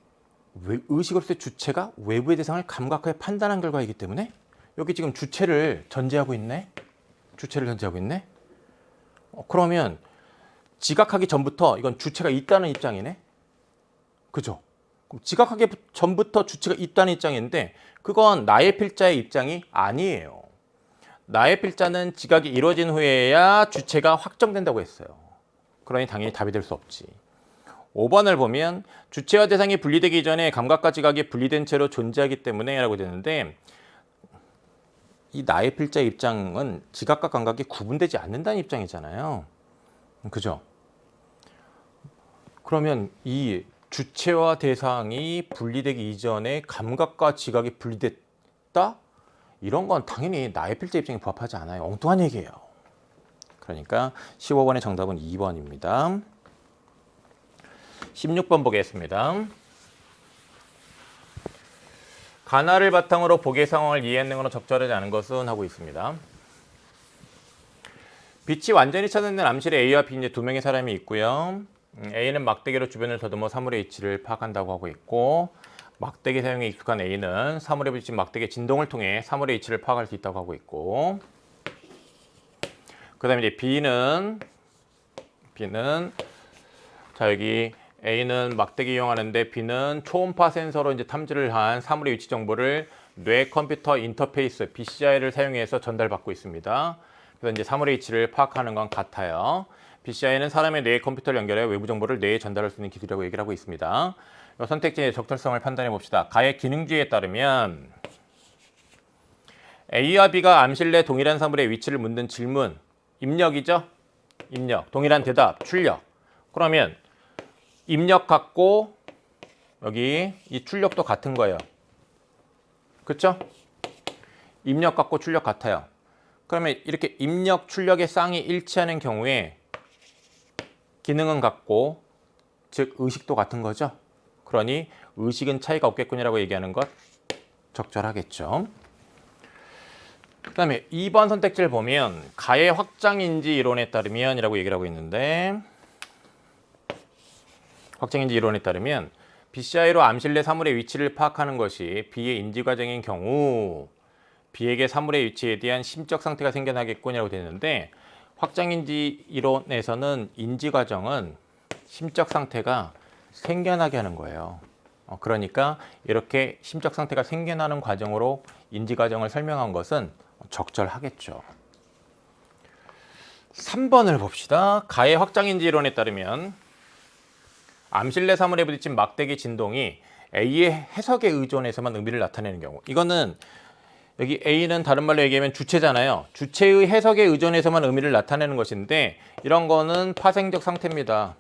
의식으로서의 주체가 외부의 대상을 감각하여 판단한 결과이기 때문에 여기 지금 주체를 전제하고 있네? 그러면 지각하기 전부터 이건 주체가 있다는 입장이네? 그죠? 지각하기 전부터 주체가 있다는 입장인데 그건 나의 필자의 입장이 아니에요. 나의 필자는 지각이 이루어진 후에야 주체가 확정된다고 했어요. 그러니 당연히 답이 될 수 없지. 5번을 보면 주체와 대상이 분리되기 전에 감각과 지각이 분리된 채로 존재하기 때문에 라고 되는데 이 나의 필자의 입장은 지각과 감각이 구분되지 않는다는 입장이잖아요. 그죠? 그러면 이 주체와 대상이 분리되기 이전에 감각과 지각이 분리됐다? 이런 건 당연히 나의 필자 입장에 부합하지 않아요. 엉뚱한 얘기예요. 그러니까 15번의 정답은 2번입니다. 16번 보겠습니다. 가나를 바탕으로 보기의 상황을 이해하는 것은 적절하지 않은 것은 하고 있습니다. 빛이 완전히 차단된 암실에 A와 B 이제 두 명의 사람이 있고요. A는 막대기로 주변을 더듬어 사물의 위치를 파악한다고 하고 있고 막대기 사용에 익숙한 A는 사물에 부딪힌 막대기의 진동을 통해 사물의 위치를 파악할 수 있다고 하고 있고 그 다음에 이제 B는 자 여기 A는 막대기 이용하는데 B는 초음파 센서로 이제 탐지를 한 사물의 위치 정보를 뇌 컴퓨터 인터페이스 BCI를 사용해서 전달받고 있습니다. 그래서 이제 사물의 위치를 파악하는 건 같아요. BCI는 사람의 뇌 컴퓨터를 연결해 외부 정보를 뇌에 전달할 수 있는 기술이라고 얘기를 하고 있습니다. 선택지의 적절성을 판단해 봅시다. 가의 기능주의에 따르면 A와 B가 암실 내 동일한 사물의 위치를 묻는 질문, 입력이죠? 입력, 동일한 대답, 출력. 그러면 입력 같고 여기 이 출력도 같은 거예요. 그렇죠? 입력 같고 출력 같아요. 그러면 이렇게 입력, 출력의 쌍이 일치하는 경우에 기능은 같고 즉 의식도 같은 거죠. 그러니 의식은 차이가 없겠군이라고 얘기하는 것 적절하겠죠. 그 다음에 2번 선택지를 보면 가의 확장인지 이론에 따르면 이라고 얘기를 하고 있는데, 확장인지 이론에 따르면 BCI로 암실내 사물의 위치를 파악하는 것이 B의 인지 과정인 경우 B에게 사물의 위치에 대한 심적 상태가 생겨나겠군이라고 되어 있는데, 확장인지 이론에서는 인지 과정은 심적 상태가 생겨나게 하는 거예요. 그러니까 이렇게 심적 상태가 생겨나는 과정으로 인지 과정을 설명한 것은 적절하겠죠. 3번을 봅시다. 가의 확장인지 이론에 따르면 암실내 사물에 부딪힌 막대기 진동이 A의 해석에 의존해서만 의미를 나타내는 경우, 이거는 여기 A는 다른 말로 얘기하면 주체잖아요. 주체의 해석에 의존해서만 의미를 나타내는 것인데, 이런 거는 파생적 상태입니다.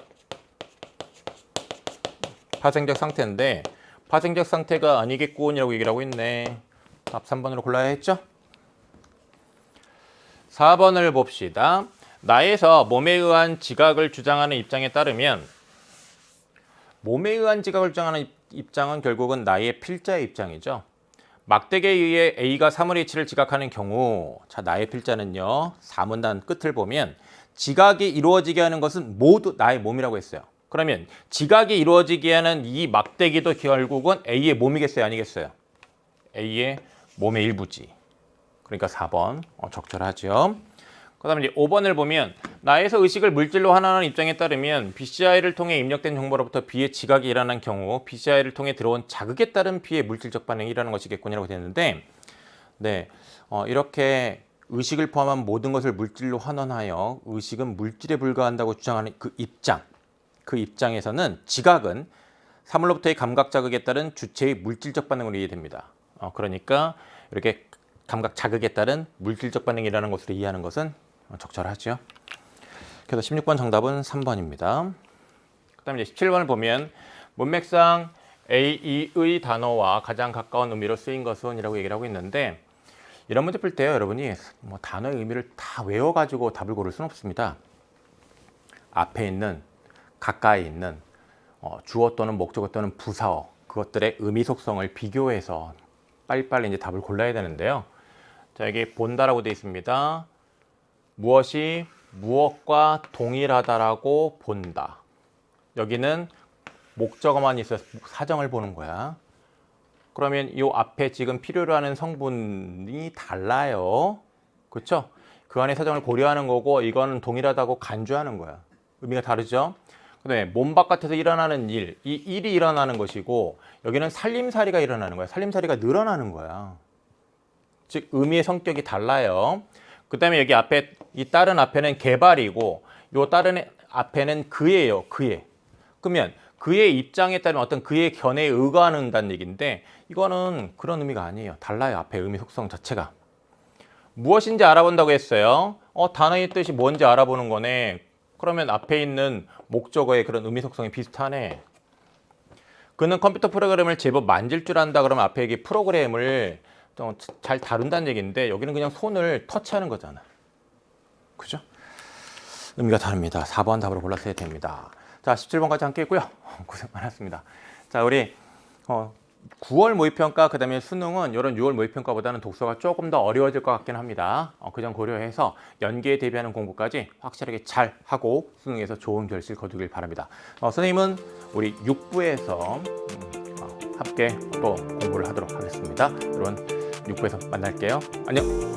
파생적 상태인데 파생적 상태가 아니겠군이라고 얘기를 하고 있네. 답 3번으로 골라야 했죠? 4번을 봅시다. 나에서 몸에 의한 지각을 주장하는 입장에 따르면, 몸에 의한 지각을 주장하는 입장은 결국은 나의 필자의 입장이죠. 막대기에 의해 A가 사물의 위치를 지각하는 경우, 자, 나의 필자는요, 사문단 끝을 보면 지각이 이루어지게 하는 것은 모두 나의 몸이라고 했어요. 그러면 지각이 이루어지게 하는 이 막대기도 결국은 A의 몸이겠어요, 아니겠어요? A의 몸의 일부지. 그러니까 4번 적절하죠. 그 다음에 이제 5번을 보면 나에서 의식을 물질로 환원하는 입장에 따르면 BCI를 통해 입력된 정보로부터 B의 지각이 일어난 경우 BCI를 통해 들어온 자극에 따른 B의 물질적 반응이 일어나는 것이겠군이라고 되어 있는데, 네, 이렇게 의식을 포함한 모든 것을 물질로 환원하여 의식은 물질에 불과한다고 주장하는 그 입장에서는 지각은 사물로부터의 감각 자극에 따른 주체의 물질적 반응으로 이해됩니다. 그러니까 이렇게 감각 자극에 따른 물질적 반응이라는 것으로 이해하는 것은 적절하죠. 그래서 16번 정답은 3번입니다. 그 다음에 이제 17번을 보면 문맥상 A의 단어와 가장 가까운 의미로 쓰인 것은 이라고 얘기를 하고 있는데, 이런 문제 풀 때요, 여러분이 뭐 단어의 의미를 다 외워가지고 답을 고를 수는 없습니다. 앞에 있는, 가까이 있는 주어 또는 목적어 또는 부사어, 그것들의 의미 속성을 비교해서 빨리빨리 이제 답을 골라야 되는데요. 자, 여기 본다라고 되어 있습니다. 무엇이 무엇과 동일하다라고 본다. 여기는 목적어만 있어서 사정을 보는 거야. 그러면 이 앞에 지금 필요로 하는 성분이 달라요. 그렇죠? 그 안에 사정을 고려하는 거고, 이거는 동일하다고 간주하는 거야. 의미가 다르죠? 그다음에 몸 바깥에서 일어나는 일, 이 일이 일어나는 것이고, 여기는 살림살이가 일어나는 거야. 살림살이가 늘어나는 거야. 즉 의미의 성격이 달라요. 그 다음에 여기 앞에 이 다른 앞에는 개발이고, 요 다른 앞에는 그예요. 그예. 그러면 그의 입장에 따른 어떤 그의 견해에 의거한다는 얘기인데, 이거는 그런 의미가 아니에요. 달라요. 앞에 의미 속성 자체가. 무엇인지 알아본다고 했어요. 단어의 뜻이 뭔지 알아보는 거네. 그러면 앞에 있는 목적어의 그런 의미 속성이 비슷하네. 그는 컴퓨터 프로그램을 제법 만질 줄 안다. 그러면 앞에 이게 프로그램을 좀 잘 다룬다는 얘기인데, 여기는 그냥 손을 터치하는 거잖아. 그죠? 의미가 다릅니다. 4번 답으로 골랐어야 됩니다. 자, 17번까지 함께 했고요. 고생 많았습니다. 자, 우리 9월 모의평가, 그 다음에 수능은 이런 6월 모의평가보다는 독서가 조금 더 어려워질 것 같긴 합니다. 그 점 고려해서 연기에 대비하는 공부까지 확실하게 잘 하고 수능에서 좋은 결실 거두길 바랍니다. 선생님은 우리 6부에서 함께 또 공부를 하도록 하겠습니다. 여러분 6부에서 만날게요. 안녕.